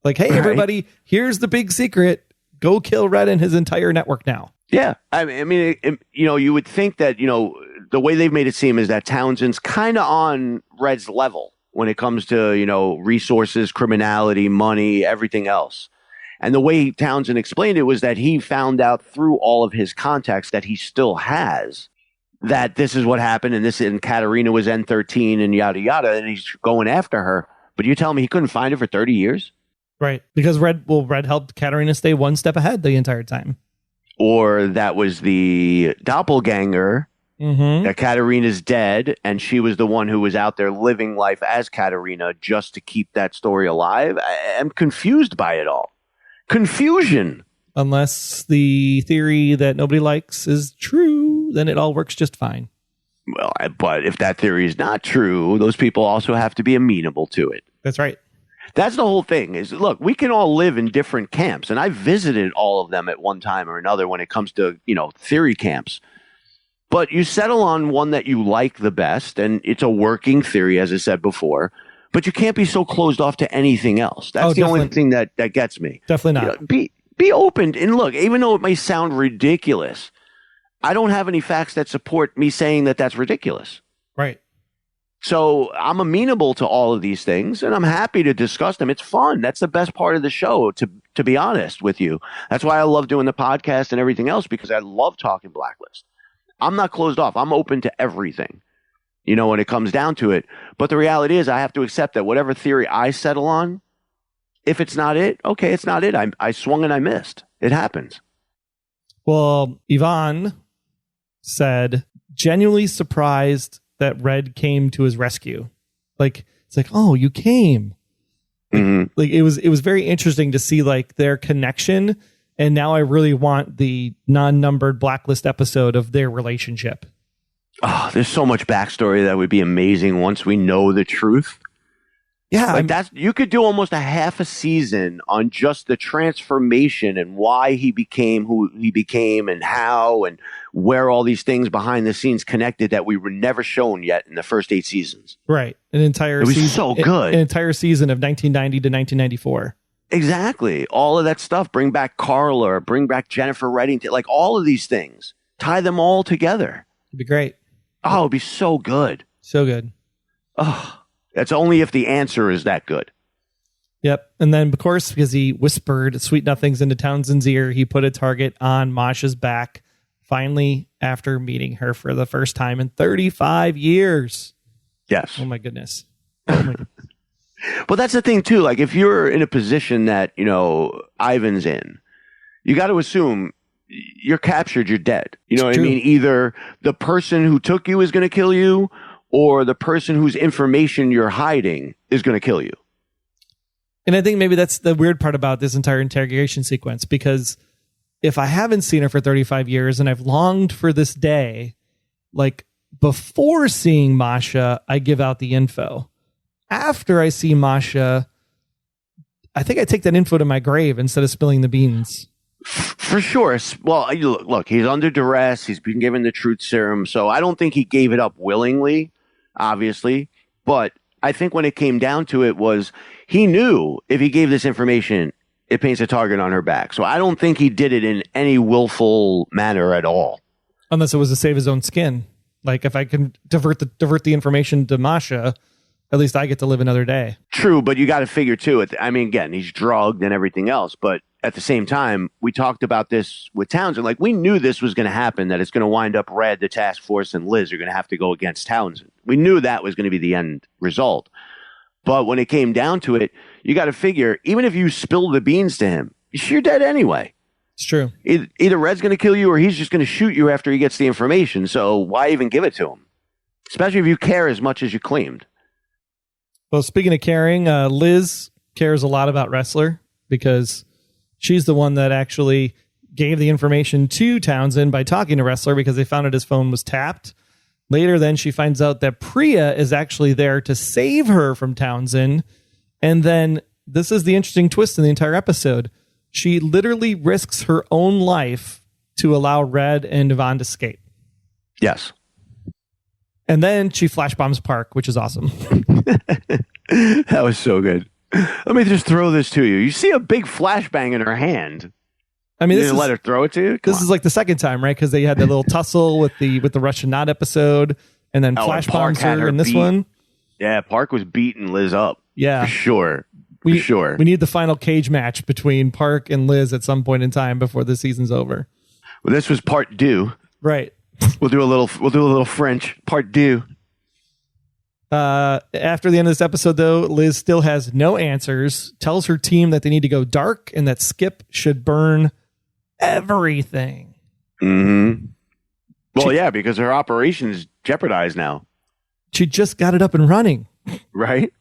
Like, hey, everybody, here's the big secret. Go kill Red and his entire network now. Yeah. I mean, you would think that, the way they've made it seem is that Townsend's kind of on Red's level when it comes to, resources, criminality, money, everything else. And the way Townsend explained it was that he found out through all of his contacts that he still has that this is what happened and Katerina was N13 and yada, yada, and he's going after her. But you tell me he couldn't find her for 30 years? Right. Because Red helped Katerina stay one step ahead the entire time. Or that was the doppelganger. Mm-hmm. That Katerina's dead, and she was the one who was out there living life as Katerina just to keep that story alive. I'm confused by it all. Confusion. Unless the theory that nobody likes is true, then it all works just fine. Well, but if that theory is not true, those people also have to be amenable to it. That's right. That's the whole thing is, look, we can all live in different camps, and I visited all of them at one time or another when it comes to, theory camps. But you settle on one that you like the best, and it's a working theory, as I said before. but you can't be so closed off to anything else. That's the only thing that gets me. Definitely not. You know, be open. And look, even though it may sound ridiculous, I don't have any facts that support me saying that that's ridiculous. Right. So I'm amenable to all of these things, and I'm happy to discuss them. It's fun. That's the best part of the show, to be honest with you. That's why I love doing the podcast and everything else, because I love talking Blacklist. I'm not closed off. I'm open to everything, when it comes down to it. But the reality is I have to accept that whatever theory I settle on, if it's not it, okay, it's not it. I swung and I missed. It happens. Well, Ivan said, genuinely surprised that Red came to his rescue. Like, it's like, oh, you came. Mm-hmm. Like it was very interesting to see like their connection. And now I really want the non-numbered Blacklist episode of their relationship. Oh, there's so much backstory that would be amazing once we know the truth. Yeah, like you could do almost a half a season on just the transformation and why he became who he became and how and where all these things behind the scenes connected that we were never shown yet in the first 8 seasons. Right, it was so good. An entire season of 1990 to 1994. Exactly, all of that stuff. Bring back Carla, bring back Jennifer Reddington, like all of these things. Tie them all together. It'd be great. Oh, it'd be so good. So good. Oh. That's only if the answer is that good. Yep. And then, of course, because he whispered sweet nothings into Townsend's ear, he put a target on Masha's back, finally, after meeting her for the first time in 35 years. Yes. Oh, my goodness. Oh, my goodness. But that's the thing, too. Like, if you're in a position that, Ivan's in, you got to assume you're captured, you're dead. You know what I mean? Either the person who took you is going to kill you, or the person whose information you're hiding is going to kill you. And I think maybe that's the weird part about this entire interrogation sequence, because if I haven't seen her for 35 years and I've longed for this day, like before seeing Masha, I give out the info. After I see Masha, I think I take that info to my grave instead of spilling the beans. For sure. Well, look, he's under duress. He's been given the truth serum. So I don't think he gave it up willingly, obviously. But I think when it came down to it was he knew if he gave this information, it paints a target on her back. So I don't think he did it in any willful manner at all. Unless it was to save his own skin. Like if I can divert the information to Masha, at least I get to live another day. True, but you got to figure too. I mean, again, he's drugged and everything else, but at the same time, we talked about this with Townsend. Like, we knew this was going to happen, that it's going to wind up Red, the task force, and Liz are going to have to go against Townsend. We knew that was going to be the end result. But when it came down to it, you got to figure, even if you spill the beans to him, you're dead anyway. It's true. Either Red's going to kill you or he's just going to shoot you after he gets the information. So why even give it to him? Especially if you care as much as you claimed. Well, speaking of caring, Liz cares a lot about Ressler because she's the one that actually gave the information to Townsend by talking to Ressler because they found out his phone was tapped. Later, then she finds out that Pria is actually there to save her from Townsend. And then this is the interesting twist in the entire episode. She literally risks her own life to allow Red and Ivan to escape. Yes. And then she flash bombs Park, which is awesome. That was so good. Let me just throw this to you. You see a big flashbang in her hand. I mean, you didn't let her throw it to you? This is like the second time, right? Because they had that little tussle with the Russian knot episode, and then flash bombs her in this one. Yeah, Park was beating Liz up. Yeah, for sure. We need the final cage match between Park and Liz at some point in time before the season's over. Well, this was part two. Right. We'll do a little French part two. After the end of this episode, though, Liz still has no answers, tells her team that they need to go dark and that Skip should burn everything. Mm-hmm. Well, yeah, because her operation is jeopardized now. She just got it up and running. Right?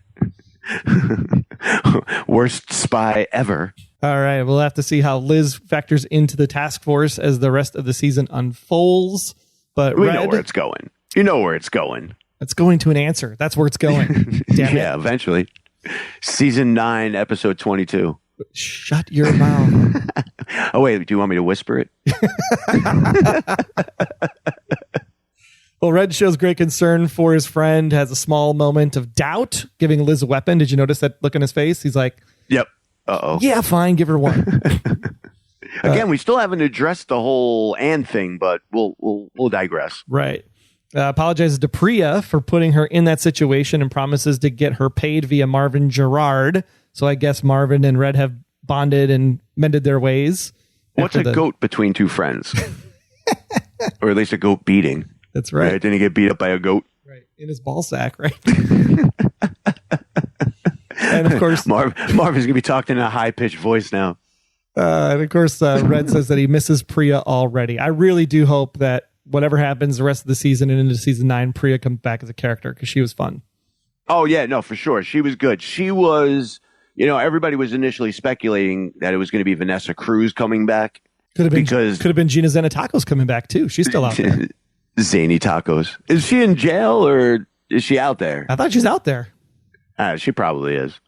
Worst spy ever. All right, we'll have to see how Liz factors into the task force as the rest of the season unfolds. But we know where it's going. You know where it's going. It's going to an answer. That's where it's going. Damn yeah, eventually. Season 9, episode 22. Shut your mouth. Oh, wait. Do you want me to whisper it? Well, Red shows great concern for his friend, has a small moment of doubt, giving Liz a weapon. Did you notice that look in his face? He's like, yep. Uh-oh. Yeah, fine, give her one. Again, we still haven't addressed the whole Anne thing, but we'll digress. Right. Apologizes to Pria for putting her in that situation and promises to get her paid via Marvin Gerard. So I guess Marvin and Red have bonded and mended their ways. What's a goat between two friends? Or at least a goat beating. That's right. Didn't he get beat up by a goat? Right. In his ball sack, right? And of course, Marvin's going to be talking in a high-pitched voice now. And of course, Red says that he misses Pria already. I really do hope that whatever happens the rest of the season and into season 9, Pria comes back as a character because she was fun. Oh, yeah, no, for sure. She was good. She was, everybody was initially speculating that it was going to be Vanessa Cruz coming back. Could have been Gina Zenitacos coming back too. She's still out there. Zany Tacos. Is she in jail or is she out there? I thought she's out there. She probably is.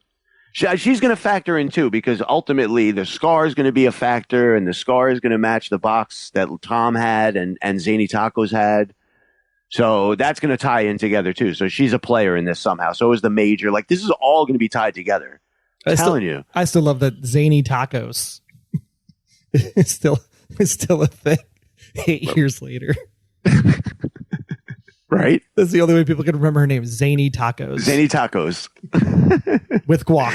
She's going to factor in too, because ultimately the scar is going to be a factor, and the scar is going to match the box that Tom had and Zany Tacos had. So that's going to tie in together too. So she's a player in this somehow. So is the major. Like, this is all going to be tied together. I'm telling you. I still love that Zany Tacos. It's still a thing 8 years later. Right? That's the only way people can remember her name. Zany Tacos. Zany Tacos. With guac.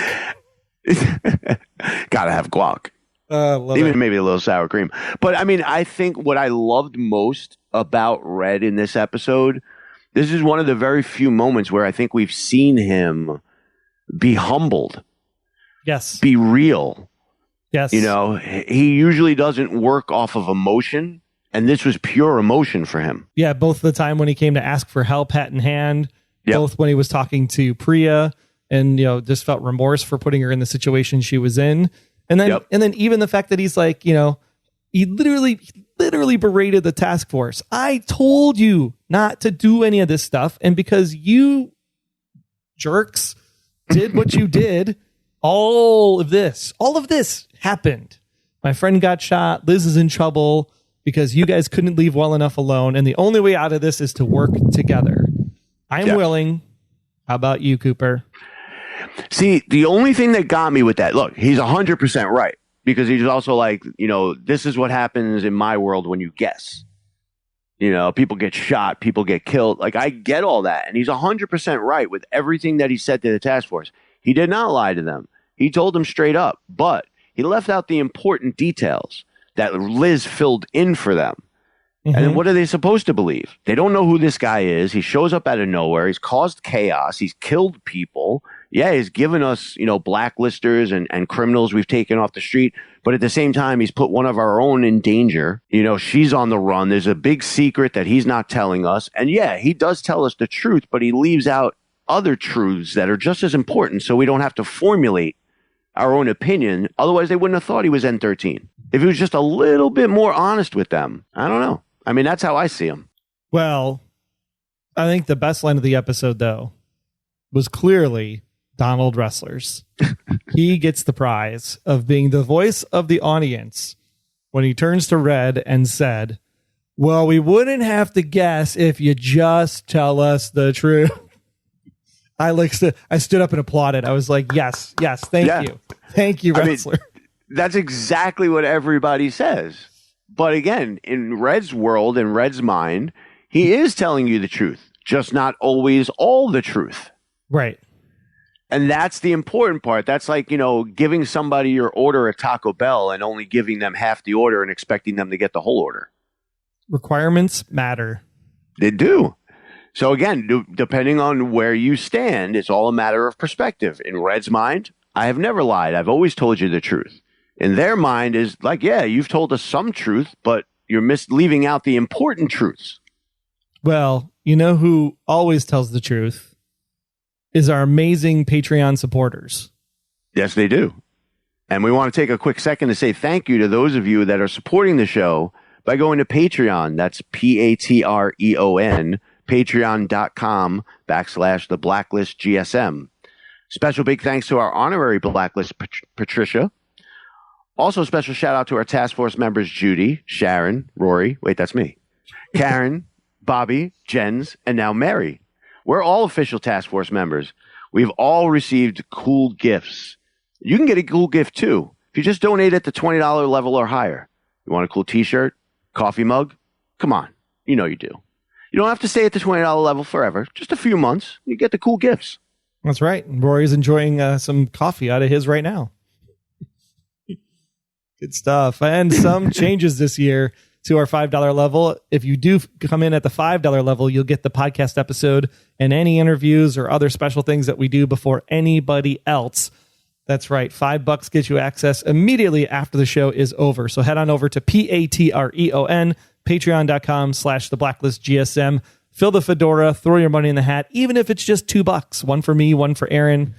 Gotta have guac. Even maybe a little sour cream. But I mean, I think what I loved most about Red in this episode, this is one of the very few moments where I think we've seen him be humbled. Yes. Be real. Yes. He usually doesn't work off of emotion. And this was pure emotion for him. Yeah, both the time when he came to ask for help, hat in hand, both when he was talking to Pria and, just felt remorse for putting her in the situation she was in. And then even the fact that he's like, he literally berated the task force. I told you not to do any of this stuff. And because you jerks did what you did, all of this happened. My friend got shot. Liz is in trouble because you guys couldn't leave well enough alone. And the only way out of this is to work together. I'm willing. How about you, Cooper? See, the only thing that got me with that, look, he's 100% right. Because he's also like, this is what happens in my world when you guess. People get shot, people get killed. Like, I get all that. And he's 100% right with everything that he said to the task force. He did not lie to them. He told them straight up. But he left out the important details that Liz filled in for them. Mm-hmm. And then what are they supposed to believe? They don't know who this guy is. He shows up out of nowhere. He's caused chaos. He's killed people. Yeah, he's given us, blacklisters and criminals we've taken off the street. But at the same time, he's put one of our own in danger. She's on the run. There's a big secret that he's not telling us. And yeah, he does tell us the truth, but he leaves out other truths that are just as important so we don't have to formulate our own opinion. Otherwise, they wouldn't have thought he was N13. If he was just a little bit more honest with them, I don't know. I mean, that's how I see him. Well, I think the best line of the episode, though, was clearly Donald Ressler's. He gets the prize of being the voice of the audience when he turns to Red and said, well, we wouldn't have to guess if you just tell us the truth. I stood up and applauded. I was like, yes, thank you. Thank you, Ressler. That's exactly what everybody says. But again, in Red's world, in Red's mind, he is telling you the truth, just not always all the truth. Right. And that's the important part. That's like, giving somebody your order at Taco Bell and only giving them half the order and expecting them to get the whole order. Requirements matter. They do. So again, depending on where you stand, it's all a matter of perspective. In Red's mind, I have never lied. I've always told you the truth. In their mind is like, yeah, you've told us some truth, but you're leaving out the important truths. Well, who always tells the truth is our amazing Patreon supporters. Yes, they do. And we want to take a quick second to say thank you to those of you that are supporting the show by going to Patreon. That's Patreon, patreon.com/the Blacklist GSM. Special big thanks to our honorary Blacklist Patricia. Also, special shout out to our task force members, Judy, Sharon, Rory. Wait, that's me. Karen, Bobby, Jens, and now Mary. We're all official task force members. We've all received cool gifts. You can get a cool gift too if you just donate at the $20 level or higher. You want a cool t-shirt, coffee mug? Come on, you know you do. You don't have to stay at the $20 level forever. Just a few months, you get the cool gifts. That's right. Rory's enjoying some coffee out of his right now. Good stuff. And some changes this year to our $5 level. If you do come in at the $5 level, you'll get the podcast episode and any interviews or other special things that we do before anybody else. That's right. $5 gets you access immediately after the show is over. So head on over to Patreon, patreon.com/theblacklistgsm. Fill the fedora, throw your money in the hat, even if it's just $2. One for me, one for Aaron.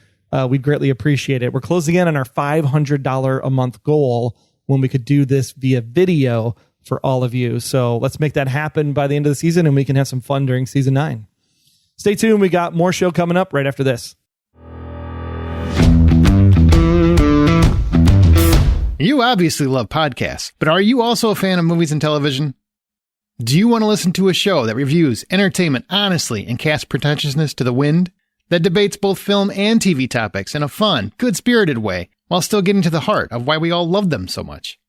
We'd greatly appreciate it. We're closing in on our $500 a month goal when we could do this via video for all of you. So let's make that happen by the end of the season, and we can have some fun during season 9. Stay tuned. We got more show coming up right after this. You obviously love podcasts, but are you also a fan of movies and television? Do you want to listen to a show that reviews entertainment honestly and casts pretentiousness to the wind? That debates both film and TV topics in a fun, good-spirited way, while still getting to the heart of why we all love them so much?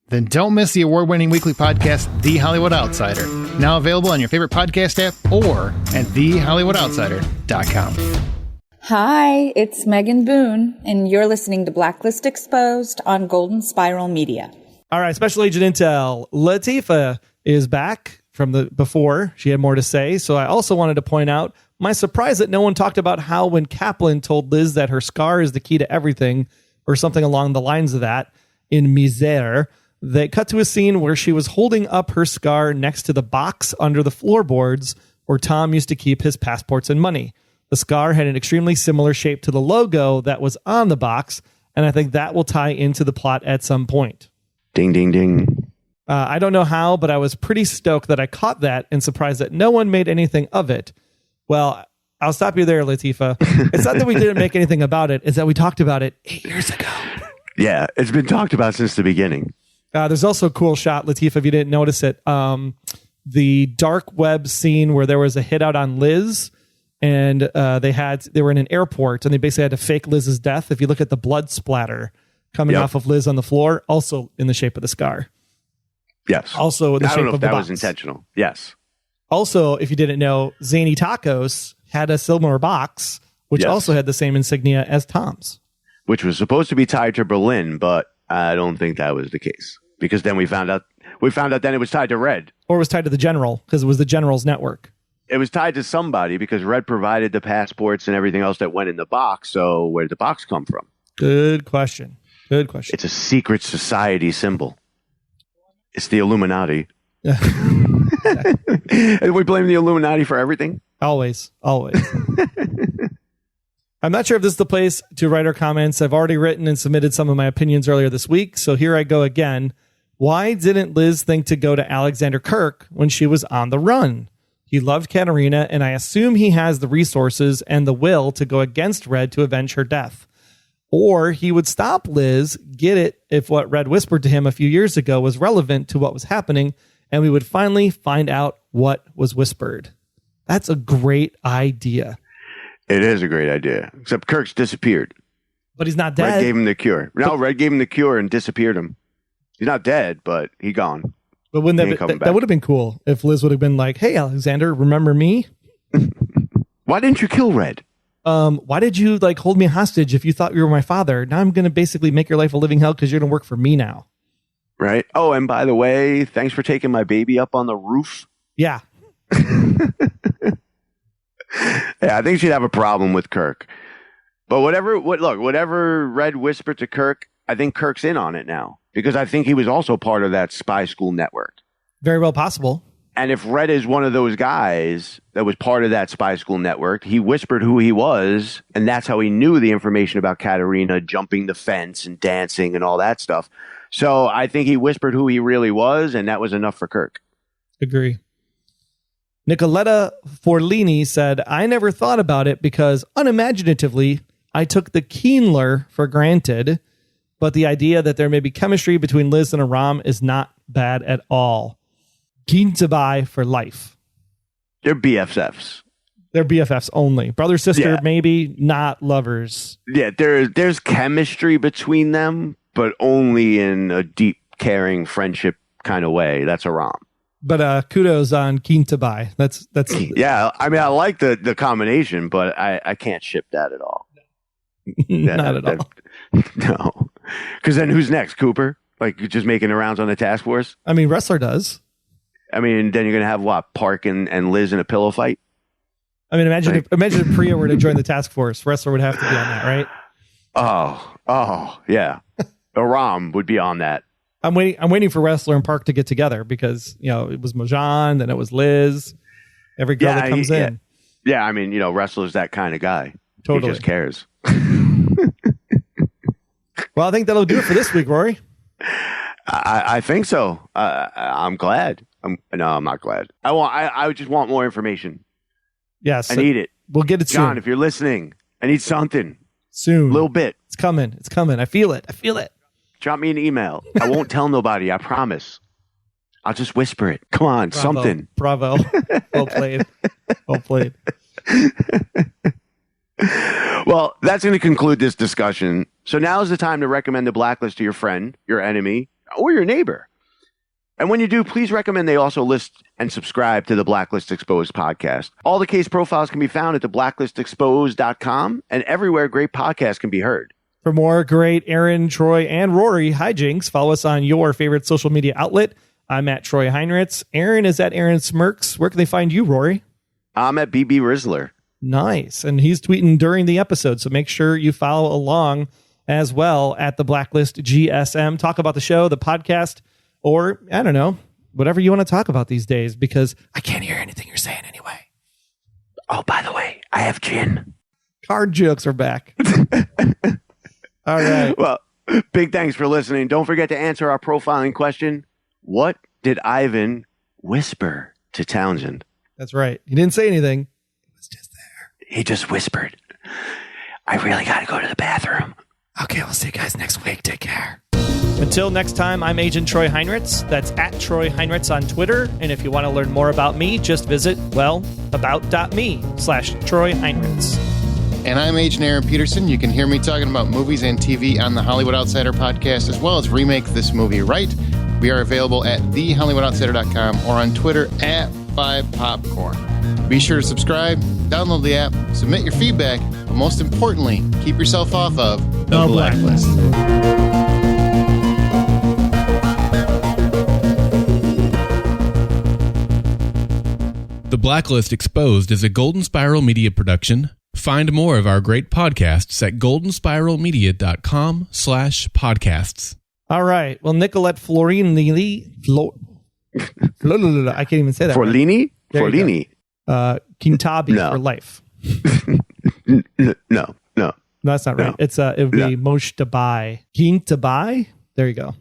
Then don't miss the award-winning weekly podcast, The Hollywood Outsider, now available on your favorite podcast app or at thehollywoodoutsider.com. Hi, it's Megan Boone, and you're listening to Blacklist Exposed on Golden Spiral Media. All right, Special Agent Intel, Latifah is back from the before. She had more to say, so I also wanted to point out my surprise that no one talked about how when Kaplan told Liz that her scar is the key to everything, or something along the lines of that, in Misère, they cut to a scene where she was holding up her scar next to the box under the floorboards where Tom used to keep his passports and money. The scar had an extremely similar shape to the logo that was on the box, and I think that will tie into the plot at some point. Ding, ding, ding. I don't know how, but I was pretty stoked that I caught that and surprised that no one made anything of it. Well, I'll stop you there, Latifah. It's not that we didn't make anything about it. It's that we talked about it 8 years ago. Yeah, it's been talked about since the beginning. There's also a cool shot, Latifah, if you didn't notice it. The dark web scene where there was a hit out on Liz, and they were in an airport, and they basically had to fake Liz's death. If you look at the blood splatter coming off of Liz on the floor, also in the shape of the scar. Yes. Also in the shape of the box. I don't know if that was intentional. Yes. Also, if you didn't know, Zany Tacos had a similar box, which also had the same insignia as Tom's. Which was supposed to be tied to Berlin, but I don't think that was the case. Because then we found out then it was tied to Red. Or it was tied to the General, because it was the General's network. It was tied to somebody because Red provided the passports and everything else that went in the box. So where did the box come from? Good question. It's a secret society symbol. It's the Illuminati. And we blame the Illuminati for everything? Always. I'm not sure if this is the place to write our comments. I've already written and submitted some of my opinions earlier this week, so here I go again. Why didn't Liz think to go to Alexander Kirk when she was on the run? He loved Katerina, and I assume he has the resources and the will to go against Red to avenge her death. Or he would stop Liz, get it if what Red whispered to him a few years ago was relevant to what was happening, and we would finally find out what was whispered. That's a great idea. It is a great idea. Except Kirk's disappeared. But he's not dead. Red gave him the cure. No, Red gave him the cure and disappeared him. He's not dead, but he gone. But wouldn't that would have been cool if Liz would have been like, "Hey, Alexander, remember me? Why didn't you kill Red? Why did you hold me hostage if you thought you were my father? Now I'm going to basically make your life a living hell because you're going to work for me now." Right. Oh, and by the way, thanks for taking my baby up on the roof. Yeah. Yeah, I think she'd have a problem with Kirk. But whatever Red whispered to Kirk, I think Kirk's in on it now. Because I think he was also part of that spy school network. Very well possible. And if Red is one of those guys that was part of that spy school network, he whispered who he was, and that's how he knew the information about Katerina jumping the fence and dancing and all that stuff. So I think he whispered who he really was, and that was enough for Kirk. Agree. Nicoletta Forlini said, "I never thought about it because unimaginatively, I took the Keenler for granted. But the idea that there may be chemistry between Liz and Aram is not bad at all. Keen to buy for life." They're BFFs. They're BFFs only. Brother, sister, maybe, not lovers. Yeah, there's chemistry between them, but only in a deep, caring friendship kind of way. That's a rom. But kudos on Keen to Buy. That's yeah. I mean, I like the combination, but I can't ship that at all. Not at all. No, because then who's next? Cooper? Like just making the rounds on the task force? I mean, Ressler does. I mean, then you're gonna have what? Park and Liz in a pillow fight. I mean, imagine if Pria were to join the task force. Ressler would have to be on that, right? Oh, yeah. A rom would be on that. I'm waiting for Ressler and Park to get together because it was Mojan, then it was Liz. Every girl that comes in. Yeah, I mean, Ressler's that kind of guy. Totally. He just cares. Well, I think that'll do it for this week, Rory. I think so. I'm glad. No, I'm not glad. I just want more information. Yes. I need it. We'll get it soon. John, if you're listening, I need something. Soon. A little bit. It's coming. It's coming. I feel it. Drop me an email. I won't tell nobody. I promise. I'll just whisper it. Come on, something. Bravo. Well played. Well played. Well, that's going to conclude this discussion. So now is the time to recommend the Blacklist to your friend, your enemy, or your neighbor. And when you do, please recommend they also list and subscribe to the Blacklist Exposed podcast. All the case profiles can be found at theblacklistexposed.com and everywhere great podcasts can be heard. For more great Aaron, Troy, and Rory hijinks, follow us on your favorite social media outlet. I'm at Troy Heinritz. Aaron is at Aaron Smirks. Where can they find you, Rory? I'm at BB Ressler. Nice. And he's tweeting during the episode, so make sure you follow along as well at the Blacklist GSM. Talk about the show, the podcast, or, I don't know, whatever you want to talk about these days, because I can't hear anything you're saying anyway. Oh, by the way, I have gin. Card jokes are back. All right. Well, big thanks for listening. Don't forget to answer our profiling question. What did Ivan whisper to Townsend? That's right. He didn't say anything. It was just there. He just whispered, I really got to go to the bathroom. Okay, we'll see you guys next week. Take care. Until next time, I'm Agent Troy Heinritz. That's at Troy Heinritz on Twitter. And if you want to learn more about me, just visit, about.me/Troy Heinritz. And I'm Agent Aaron Peterson. You can hear me talking about movies and TV on the Hollywood Outsider podcast, as well as Remake This Movie Right. We are available at thehollywoodoutsiders.com or on Twitter at 5popcorn. Be sure to subscribe, download the app, submit your feedback, but most importantly, keep yourself off of the Blacklist. The Blacklist Exposed is a Golden Spiral Media production. Find more of our great podcasts at goldenspiralmedia.com/podcasts. All right. Well, Nicolette Florini, I can't even say that. Forlini? Forlini. Kintabi for life. No. No, that's not right. No. It's it would be Moshe Dabai. Kintabai? There you go.